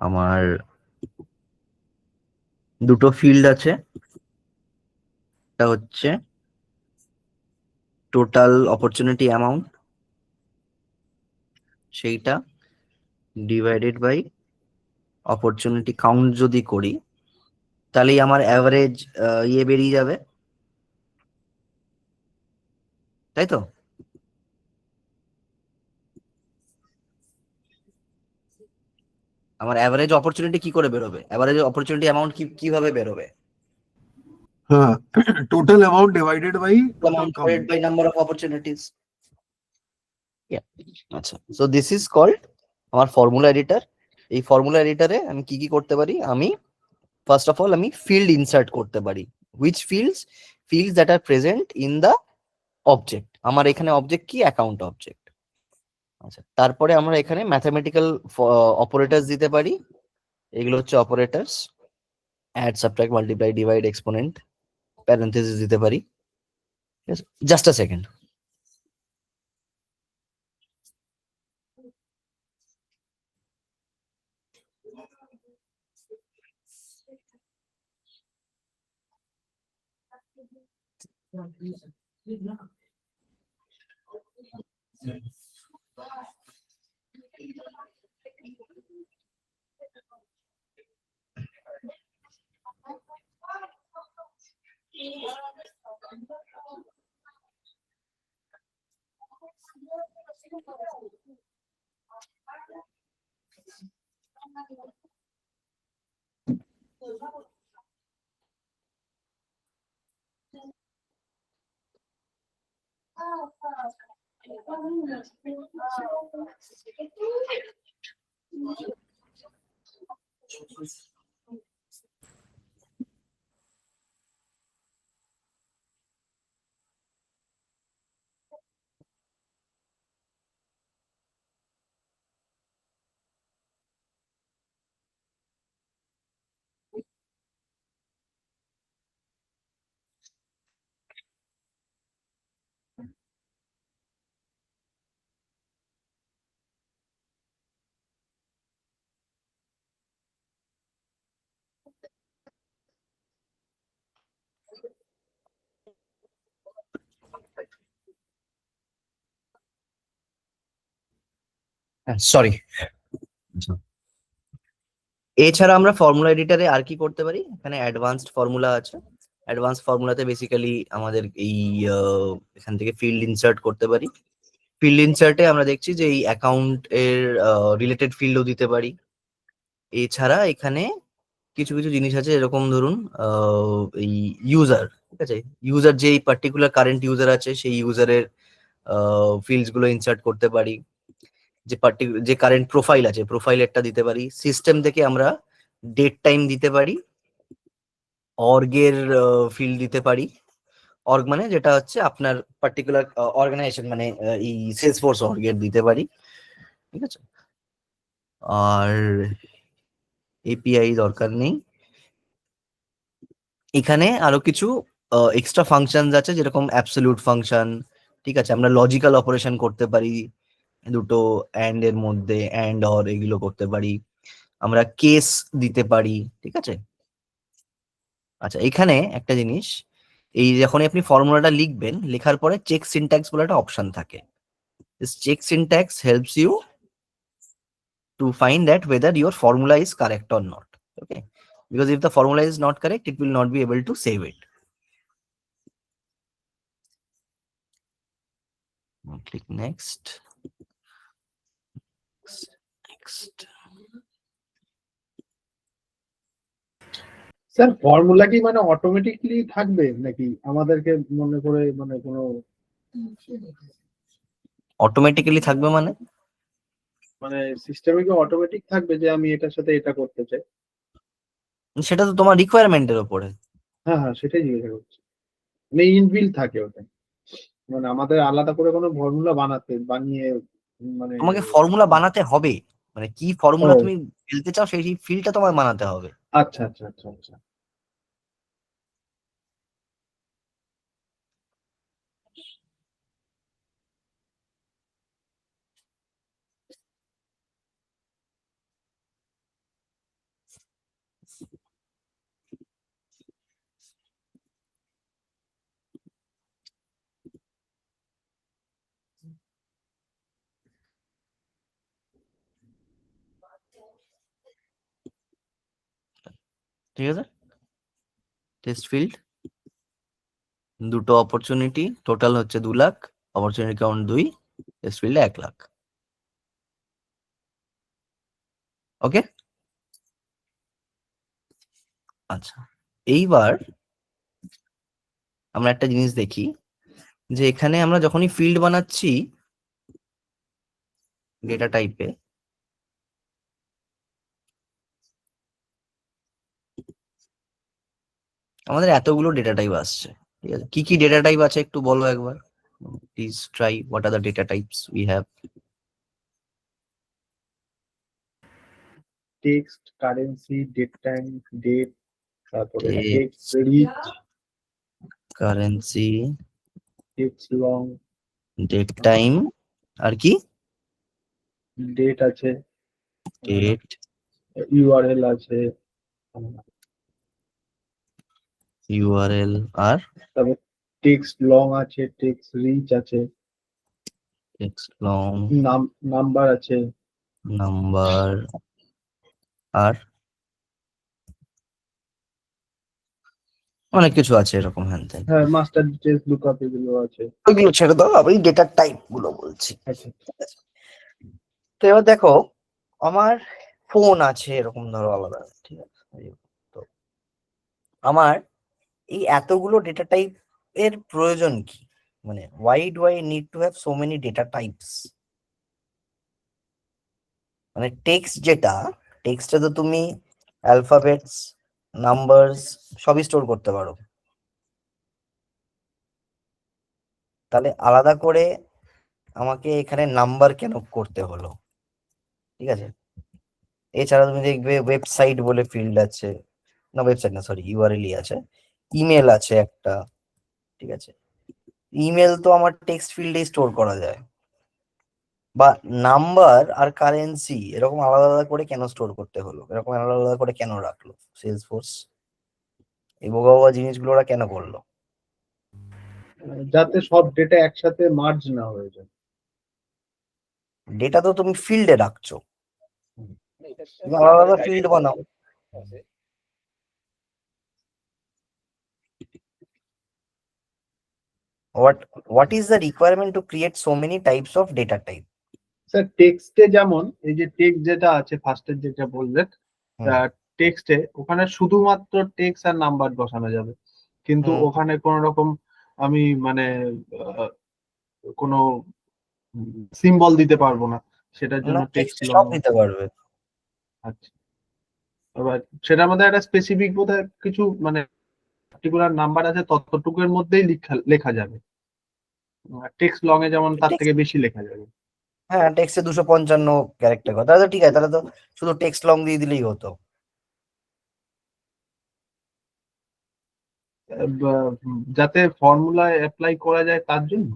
আমার দুটো ফিল্ড আছে, এটা হচ্ছে টোটাল অপরচুনিটি অ্যামাউন্ট, সেইটা ডিভাইডেড বাই অপরচুনিটি কাউন্ট যদি করি, তাহলেই আমার অ্যাভারেজ ইয়ে বেরিয়ে যাবে, তাই তো। আমার অ্যাভারেজ অপরচুনিটি কি করে বেরোবে, অ্যাভারেজ অপরচুনিটি অ্যামাউন্ট কিভাবে বেরোবে? Total amount divided by total Amount count. divided by number of opportunities. Yeah. আচ্ছা, সো দিস ইজ কল্ড আমার ফর্মুলা এডিটর। এই ফর্মুলা এডিটরে আমি কি কি করতে পারি, আমি ফার্স্ট অফ অল আমি ফিল্ড ইনসার্ট করতে পারি, which fields that are present in the object. আমার এখানে অবজেক্ট কি, অ্যাকাউন্ট অবজেক্ট। আচ্ছা, তারপরে আমরা এখানে ম্যাথামেটিক্যাল অপারেটরস দিতে পারি, এগুলো হচ্ছে operators, add, subtract, multiply, divide, exponent, parenthesis দিতে পারি। Just a second. সরি। এছাড়া আমরা ফর্মুলা এডিটরে আর কি করতে পারি? এখানে অ্যাডভান্সড ফর্মুলা আছে। অ্যাডভান্স ফর্মুলাতে বেসিক্যালি আমাদের এই এখান থেকে ফিল্ড ইনসার্ট করতে পারি। ফিল্ড ইনসার্টে আমরা দেখছি যে এই অ্যাকাউন্ট এর রিলেটেড ফিল্ডও দিতে পারি। এছাড়া এখানে কিছু কিছু জিনিস আছে, এরকম ধরুন এই ইউজার, ঠিক আছে, ইউজার যে পার্টিকুলার কারেন্ট ইউজার আছে সেই ইউজারের ফিল্ডস গুলো ইনসার্ট করতে পারি। যে কারেন্ট প্রোফাইল আছে প্রোফাইলেরটা দিতে পারি। সিস্টেম থেকে আমরা ডেট টাইম দিতে পারি, অর্গের ফিল্ড দিতে পারি। অর্গ মানে যেটা হচ্ছে আপনার পার্টিকুলার অর্গানাইজেশন, মানে এই সেলসফোর্স অর্গের দিতে পারি, ঠিক আছে। আর এপিআই দরকার নেই। এখানে আরো কিছু এক্সট্রা ফাংশনস আছে, যেরকম অ্যাবসলিউট ফাংশন, ঠিক আছে। আমরা লজিক্যাল অপারেশন করতে পারি দুটো অ্যান্ড এর মধ্যে, অ্যান্ড অর এগুলো করতে পারি। আমরা কেস দিতে পারি, ঠিক আছে। আচ্ছা, এখানে একটা জিনিস, এই যখন আপনি ফর্মুলাটা লিখবেন, লেখার পরে চেক সিনট্যাক্স বলে একটা অপশন থাকে। This check syntax helps you to find that whether your formula is correct or not. Okay, because if the formula is not correct, it will not be able to save it. Click next. Next. Sir formula কি মানে automatically থাকবে নাকি আমাদেরকে মনে করে মানে কোনো automatically থাকবে মানে? মানে সিস্টেমে কি অটোমেটিক থাকবে যে আমি এটার সাথে এটা করতে চাই? সেটা তো তোমার রিকোয়ারমেন্টের উপরে। হ্যাঁ হ্যাঁ, সেটাই জিজ্ঞাসা করছি। মানে ইনবিল্ট থাকে ওটা, মানে আমাদের আলাদা করে কোনো ফর্মুলা বানিয়ে মানে তোমাকে ফর্মুলা বানাতে হবে, মানে কি ফর্মুলা ও তুমি ফেলতে চাও সেই ফিল্ডটা তোমার বানাতে হবে। আচ্ছা আচ্ছা আচ্ছা আচ্ছা। ঠিক আছে। টেস্ট ফিল্ড, দুটো অপরচুনিটি, টোটাল হচ্ছে 2 লাখ, অপরচুনিটি কাউন্ট 2, টেস্ট ফিল্ডে 1 লাখ। ওকে, আচ্ছা। এইবার আমরা একটা জিনিস দেখি, যে এখানে আমরা যখনই ফিল্ড বানাচ্ছি ডেটা টাইপে, আমাদের এতগুলো ডেটা টাইপ আসছে, ঠিক আছে। কি কি ডেটা টাইপ আছে একটু বলো একবার, please try. What are the data types we have? Text, currency, date time, date, তারপরে text rich, currency, text long, date time, আর কি? ডেট আছে, ডেট, ইউআরএল আছে, ইউআরএল, আর তারপর টেক্সট লং আছে, টেক্সট রিচ আছে, টেক্সট লং, নাম্বার আছে, নাম্বার, আর অনেক কিছু আছে এরকম, হ্যান ত্যান। হ্যাঁ মাস্টার ডিটেলস, লুকআপ এগুলো আছে। ওইগুলো ছেড়ে দাও, আমি ডেটার টাইপ গুলো বলছি। আচ্ছা তো এবার দেখো, আমার ফোন আছে এরকম ধরো আলাদা, ঠিক আছে। তো আমার এই এতগুলো ডেটা টাইপ এর প্রয়োজন কি? মানে why do I need to have so many data types? মানে টেক্সট যেটা, টেক্সটে তো তুমি অ্যালফাবেটস, নাম্বারস সবই স্টোর করতে পারো। তাহলে আলাদা করে আমাকে এখানে নাম্বার কেন করতে হলো? ঠিক আছে, এছাড়া তুমি দেখবে ওয়েবসাইট বলে ফিল্ড আছে, না ওয়েবসাইট না সরি ইউআরএল আছে, ইমেল আছে একটা, ঠিক আছে। ইমেল তো আমার টেক্সট ফিল্ডে স্টোর করা যায়। বা নাম্বার আর কারেন্সি এরকম আলাদা আলাদা করে কেন স্টোর করতে হলো, এরকম আলাদা আলাদা করে কেন রাখলো সেলসফোর্স? এই বোকা বোকা জিনিসগুলো ওরা কেন করলো? যাতে সব ডেটা একসাথে মার্জ না হয়ে যায়। ডেটা তো তুমি ফিল্ডে রাখছো, এটা তুমি আলাদা আলাদা ফিল্ড বানাও। আছে। What is the requirement to create so many types of data type? Sir টেক্সটে যেমন এই যে টেক্সট যেটা আছে ফার্স্টের যেটা বললেন, হুম। টেক্সটে ওখানে শুধুমাত্র টেক্সট আর নাম্বার বসানো যাবে, কিন্তু হুম। ওখানে কোন রকম আমি মানে কোনো সিম্বল দিতে পারবো না, সেটার জন্য না, টেক্সট টেক্সটে লং। সব দিতে পারবে। আচ্ছা, এবার সেটার মধ্যে একটা স্পেসিফিক বোধহয় কিছু মানে পার্টিকুলার নাম্বার আছে, ততটুকুর মধ্যেই লেখা যাবে। টেক্সট লং এ যেমন তার থেকে বেশি লেখা যাবে। হ্যাঁ, টেক্সটে 255 ক্যারেক্টার কথা, তাহলে তো ঠিক আছে, তাহলে তো শুধু টেক্সট লং দিয়ে দিলেই হতো। যাতে ফর্মুলায় অ্যাপ্লাই করা যায় তার জন্য।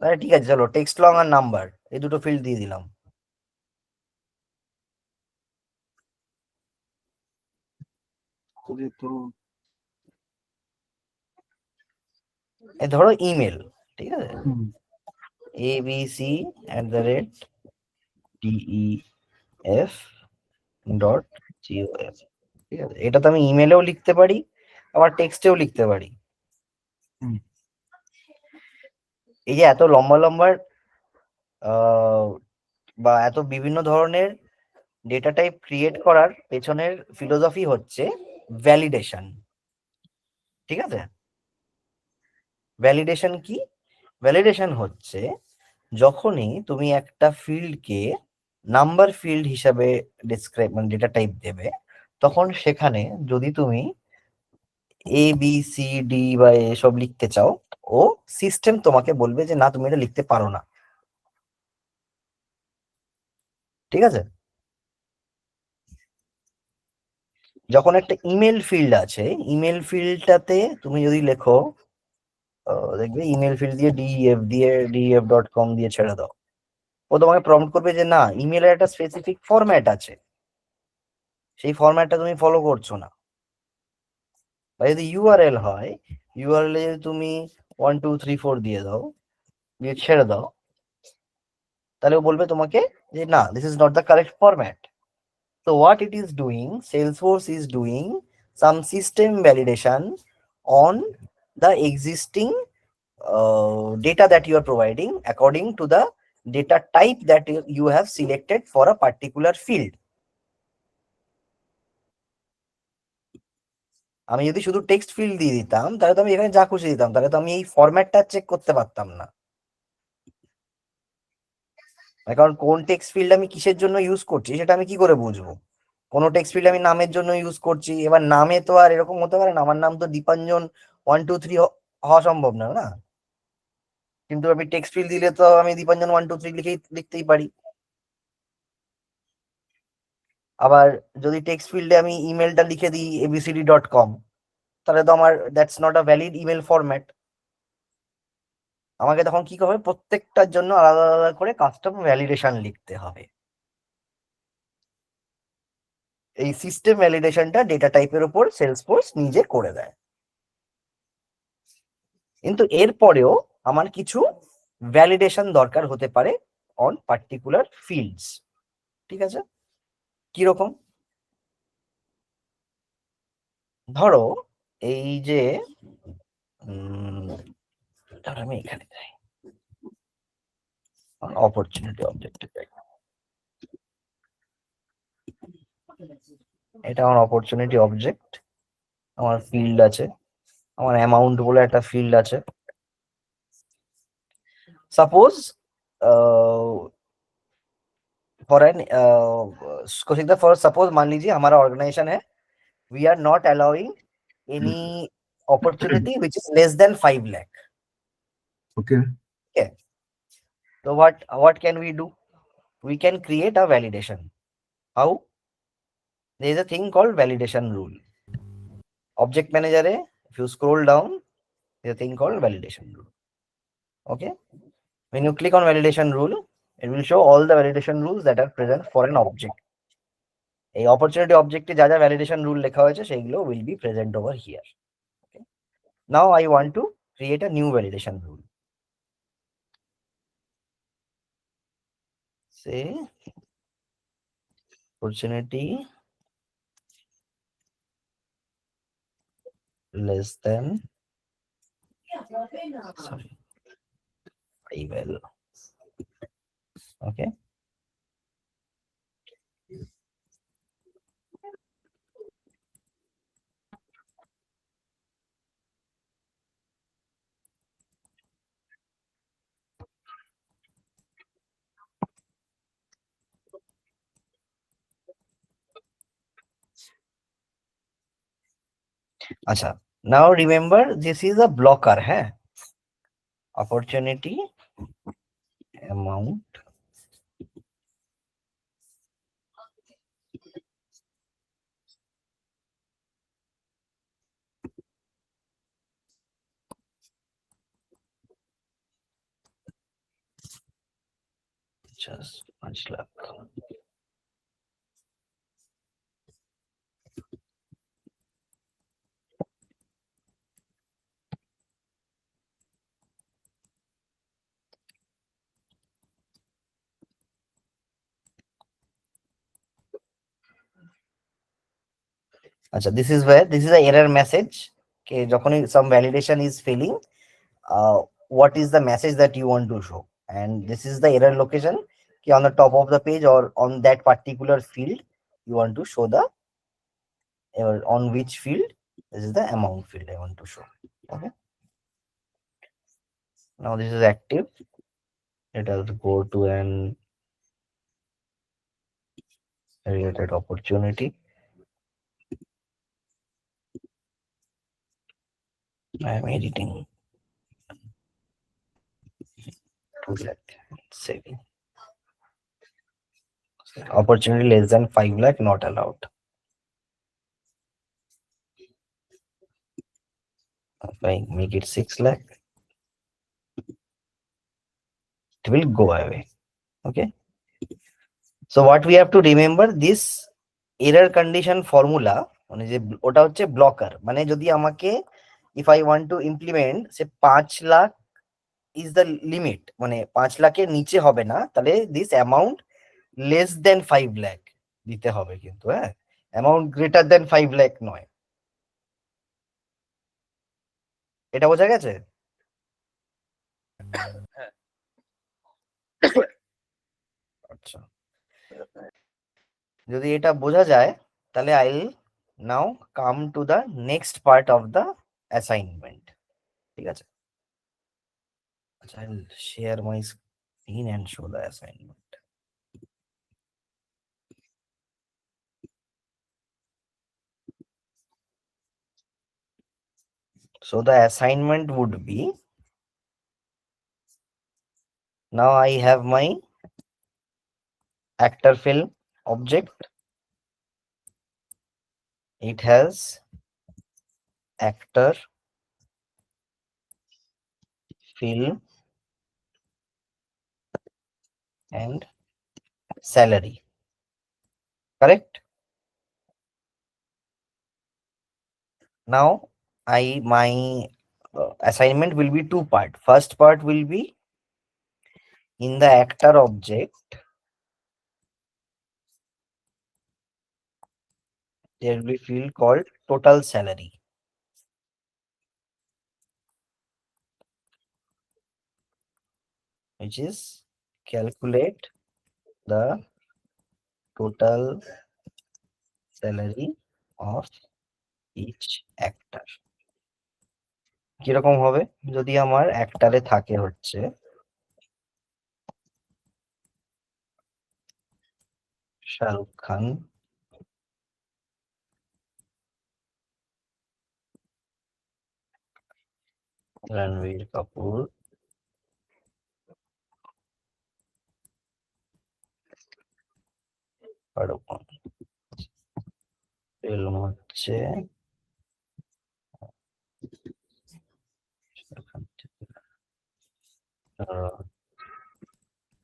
তাহলে ঠিক আছে, চলো টেক্সট লং আর নাম্বার এই দুটো ফিল্ড দিয়ে দিলাম। তো এই ধরো ইমেল, ঠিক আছে, হুম, abc@def.gov, ঠিক আছে। এটা তো আমি ইমেলেও লিখতে পারি, আবার টেক্সটেও লিখতে পারি। হুম। এই যে এত লম্বা লম্বা বা এত বিভিন্ন ধরনের ডেটা টাইপ ক্রিয়েট করার পেছনের ফিলোসফি হচ্ছে ভ্যালিডেশন, ঠিক আছে। ভ্যালিডেশন কি? ভ্যালিডেশন হচ্ছে যখনই তুমি একটা ফিল্ডকে নাম্বার ফিল্ড হিসাবে ডিসক্রাইব মানে ডেটা টাইপ দেবে, তখন সেখানে যদি তুমি এ বি সি ডি বা এসব লিখতে চাও, ও সিস্টেম তোমাকে বলবে যে না তুমি এটা লিখতে পারো না, ঠিক আছে। যখন একটা ইমেল ফিল্ড আছে, ইমেল ফিল্ডটাতে তুমি যদি লেখো দেখবে ইমেল ফিল্ড দিয়ে def.com দিয়ে ছেড়ে দাও, ও তোমাকে প্রম্পট করবে যে না ইমেলের একটা স্পেসিফিক ফরম্যাট আছে, সেই ফরম্যাটটা তুমি ফলো করছো না। বা যদি ইউআরএল হয়, ইউআরএল এ তুমি 1234 দিয়ে দাও, দিয়ে ছেড়ে দাও, তাহলে ও বলবে তোমাকে যে না this is not the correct format. So what it is doing, Salesforce is doing some system validation on the existing data that you are providing according to the data type that you have selected for a particular field. আমি যদি শুধু text field দিয়ে দিতাম তাহলে তো আমি এখানে যা খুশি দিতাম, তাহলে তো আমি এই ফরম্যাটটা চেক করতে পারতাম না। কারণ কোন টেক্সট ফিল্ড আমি কিসের জন্য ইউজ করছি সেটা আমি কি করে বুঝবো? কোন টেক্সট ফিল্ড আমি নামের জন্য ইউজ করছি, এবার নামে তো আর এরকম হতে পারে না আমার নাম তো দীপাঞ্জন 123 হওয়া সম্ভব না, না। কিন্তু আমি টেক্সট ফিল্ড দিলে তো আমি দীপাঞ্জন 123 লিখতেই পারি। আবার যদি টেক্সট ফিল্ডে আমি ইমেলটা লিখে দিই abcd.com, তাহলে তো আমার that's not a valid email format. আমাকে তখন কি হবে, প্রত্যেকটার জন্য আলাদা আলাদা করে কাস্টম ভ্যালিডেশন লিখতে হবে। এই সিস্টেম ভ্যালিডেশনটা ডেটা টাইপের উপর সেলসফোর্স নিজে করে দেয়। কিন্তু এরপরেও আমার কিছু ভ্যালিডেশন দরকার হতে পারে অন পার্টিকুলার ফিল্ডস, ঠিক আছে। কিরকম? ধরো এই যে ধরো আমি এখানে যাই, অপরচুনিটি অবজেক্ট, এটা আমার অপরচুনিটি অবজেক্ট, আমার ফিল্ড আছে, আমার অ্যামাউন্ট বলে একটা ফিল্ড আছে। Suppose for an Kaushik for suppose मान लीजिए हमारा ऑर्गेनाइजेशन है, we are not allowing any opportunity which is less than 5 lakh. Okay. Okay, so what can we do? We can create a validation. How? There is a thing called validation rule. Object manager hai, if you scroll down, there is a thing called validation rule. Okay, when you click on validation rule, it will show all the validation rules that are present for an object. এই opportunity অবজেক্টে যা যা validation rule লেখা হয়েছে সেগুলো will be present over here. Okay, now I want to create a new validation rule. Say opportunity less than, sorry, 5L. Okay, अच्छा, now remember this is a blocker है, opportunity amount just 5 lakh. अच्छा, this is where this is a error message कि যখনই some validation is failing, what is the message that you want to show, and this is the error location कि on the top of the page or on that particular field you want to show the on which field. This is the amount field I want to show. Okay, now this is active. Let us go to an related opportunity. I am editing to let saving. Opportunity less than 5 lakh not allowed. If I make it 6 lakh, it will go away. Okay, so what we have to remember, this error condition formula মানে যে ওটা হচ্ছে blocker, মানে যদি আমাকে if I want to implement say 5 lakh is the limit, মানে 5 লাখের নিচে হবে না, তাহলে this amount less than 5 lakh দিতে হবে কিন্তু, হ্যাঁ, amount greater than 5 lakh নয়। এটা বোঝা গেছে? আচ্ছা, যদি এটা বোঝা যায় তাহলে I'll now come to the next part of the assignment. ঠিক আছে, আচ্ছা, I'll share my screen and show the assignment. So the assignment would be, now I have my actor film object. It has actor film and salary, correct? Now my assignment will be two part. First part will be in the actor object there will be field called total salary, which is calculate the total salary of each actor. কিরকম হবে যদি আমার একটারে থাকে হচ্ছে Shahrukh Khan, Ranbir Kapoor, Shahrukh Khan, film হচ্ছে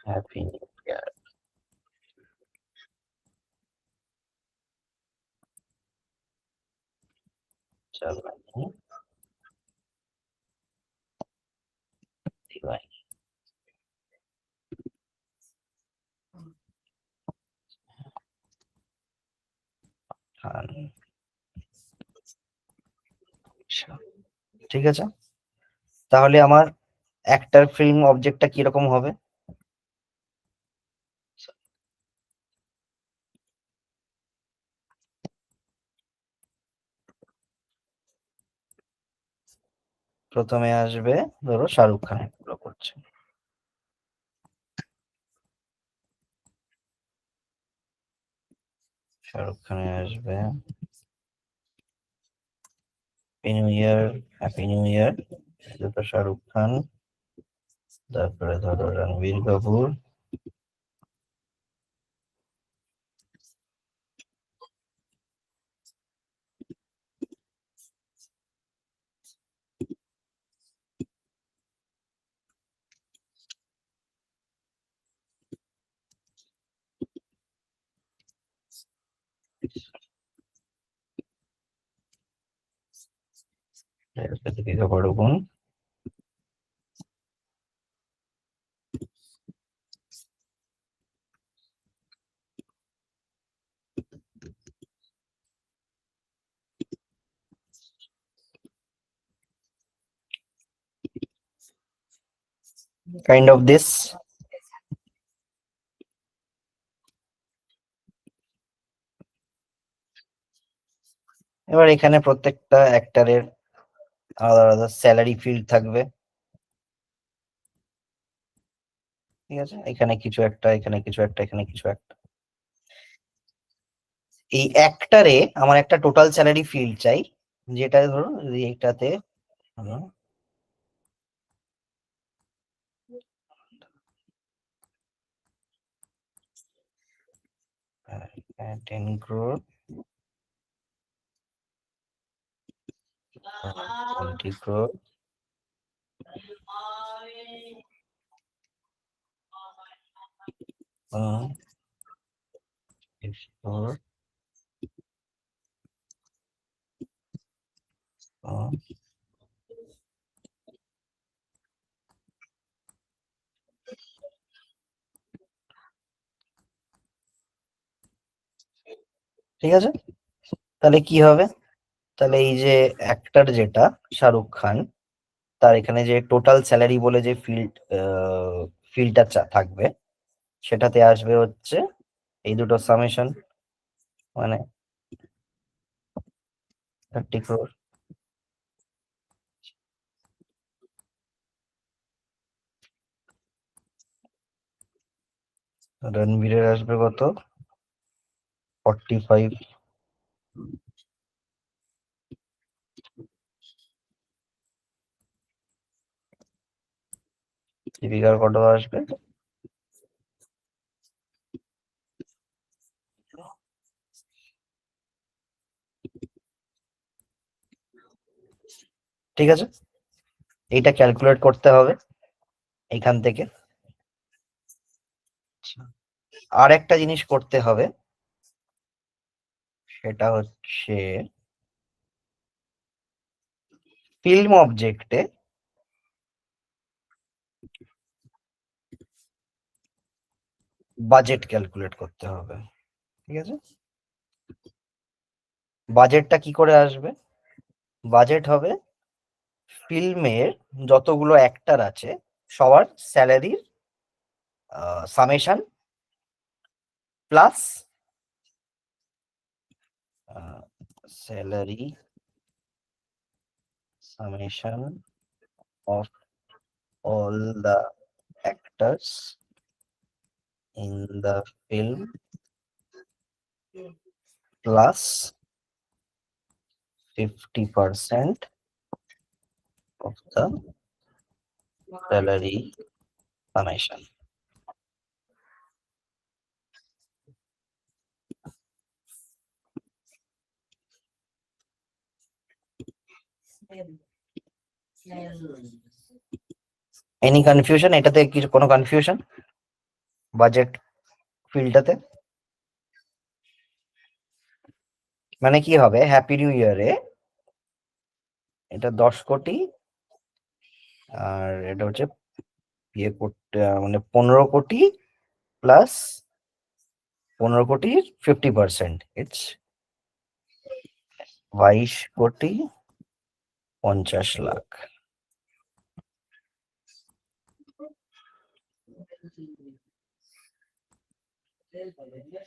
happy new ইয়ার। চালানি দিওয়ানি। খান। আচ্ছা, ঠিক আছে, তাহলে আমার একটার ফিল্ম অবজেক্টটা কিরকম হবে? প্রথমে আসবে ধরো শাহরুখ খানের গুলো করছে, শাহরুখ খানের আসবে happy new year, happy new year, দুটো শাহরুখ খান, তারপরে ধরো Ranbir Kapoor, Deepika Padukone, kind of this. এবার এখানে প্রত্যেকটা অ্যাক্টরের আলাদা আলাদা স্যালারি ফিল্ড থাকবে, ঠিক আছে, এখানে কিছু একটা, এখানে কিছু একটা, এখানে কিছু একটা। এই একটারে আমার একটা টোটাল স্যালারি ফিল্ড চাই, যেটা ধরো যদি এইটাতে হ্যাঁ, 10 crore, 20 crore, uh, 54, ঠিক আছে, তাহলে কি হবে? তাহলে এই যে অ্যাক্টর যেটা শাহরুখ খান, তার এখানে যে টোটাল স্যালারি বলে যে ফিল্ডটা থাকবে, সেটাতে আসবে হচ্ছে এই দুটো সামেশন, মানে 30 crore। রণবীরের আসবে কত? 45। দীপিকার কত আসবে? ঠিক আছে, এইটা ক্যালকুলেট করতে হবে এখান থেকে। আর একটা জিনিস করতে হবে, সেটা হচ্ছে ফিল্ম অবজেক্টে বাজেট ক্যালকুলেট করতে হবে, ঠিক আছে। বাজেটটা কি করে আসবে? বাজেট হবে ফিল্মের যতগুলো অ্যাক্টর আছে সবার স্যালারির summation plus salary summation of all the actors in the film plus 50% of the salary summation. Any confusion? এটাতে কি কোনো কনফিউশন বাজেট ফিল্ডটাতে? মানে কি হবে, হ্যাপি নিউ ইয়ারে এটা 10 কোটি আর এটা হচ্ছে ইয়ে করতে মানে 15 কোটি প্লাস 15 কোটির 50%, ইটস 22 কোটি 50 লাখ।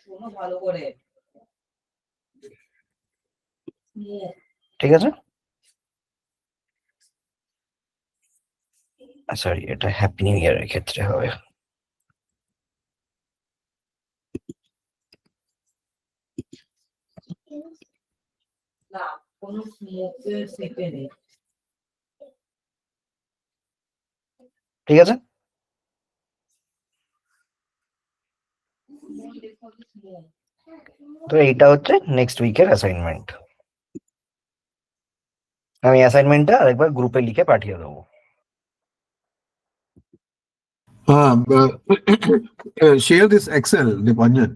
শোনো ভালো করে। ঠিক আছে, সরি এটা হ্যাপি নিউ ইয়ারের ক্ষেত্রে হবে। না কোনো স্মোকের সেটে নেই। ঠিক আছে, তো এইটা হচ্ছে নেক্সট উইকের অ্যাসাইনমেন্ট। আমি অ্যাসাইনমেন্টটা আরেকবার গ্রুপে লিখে পাঠিয়ে দেবো। Share this Excel, Dipanjan.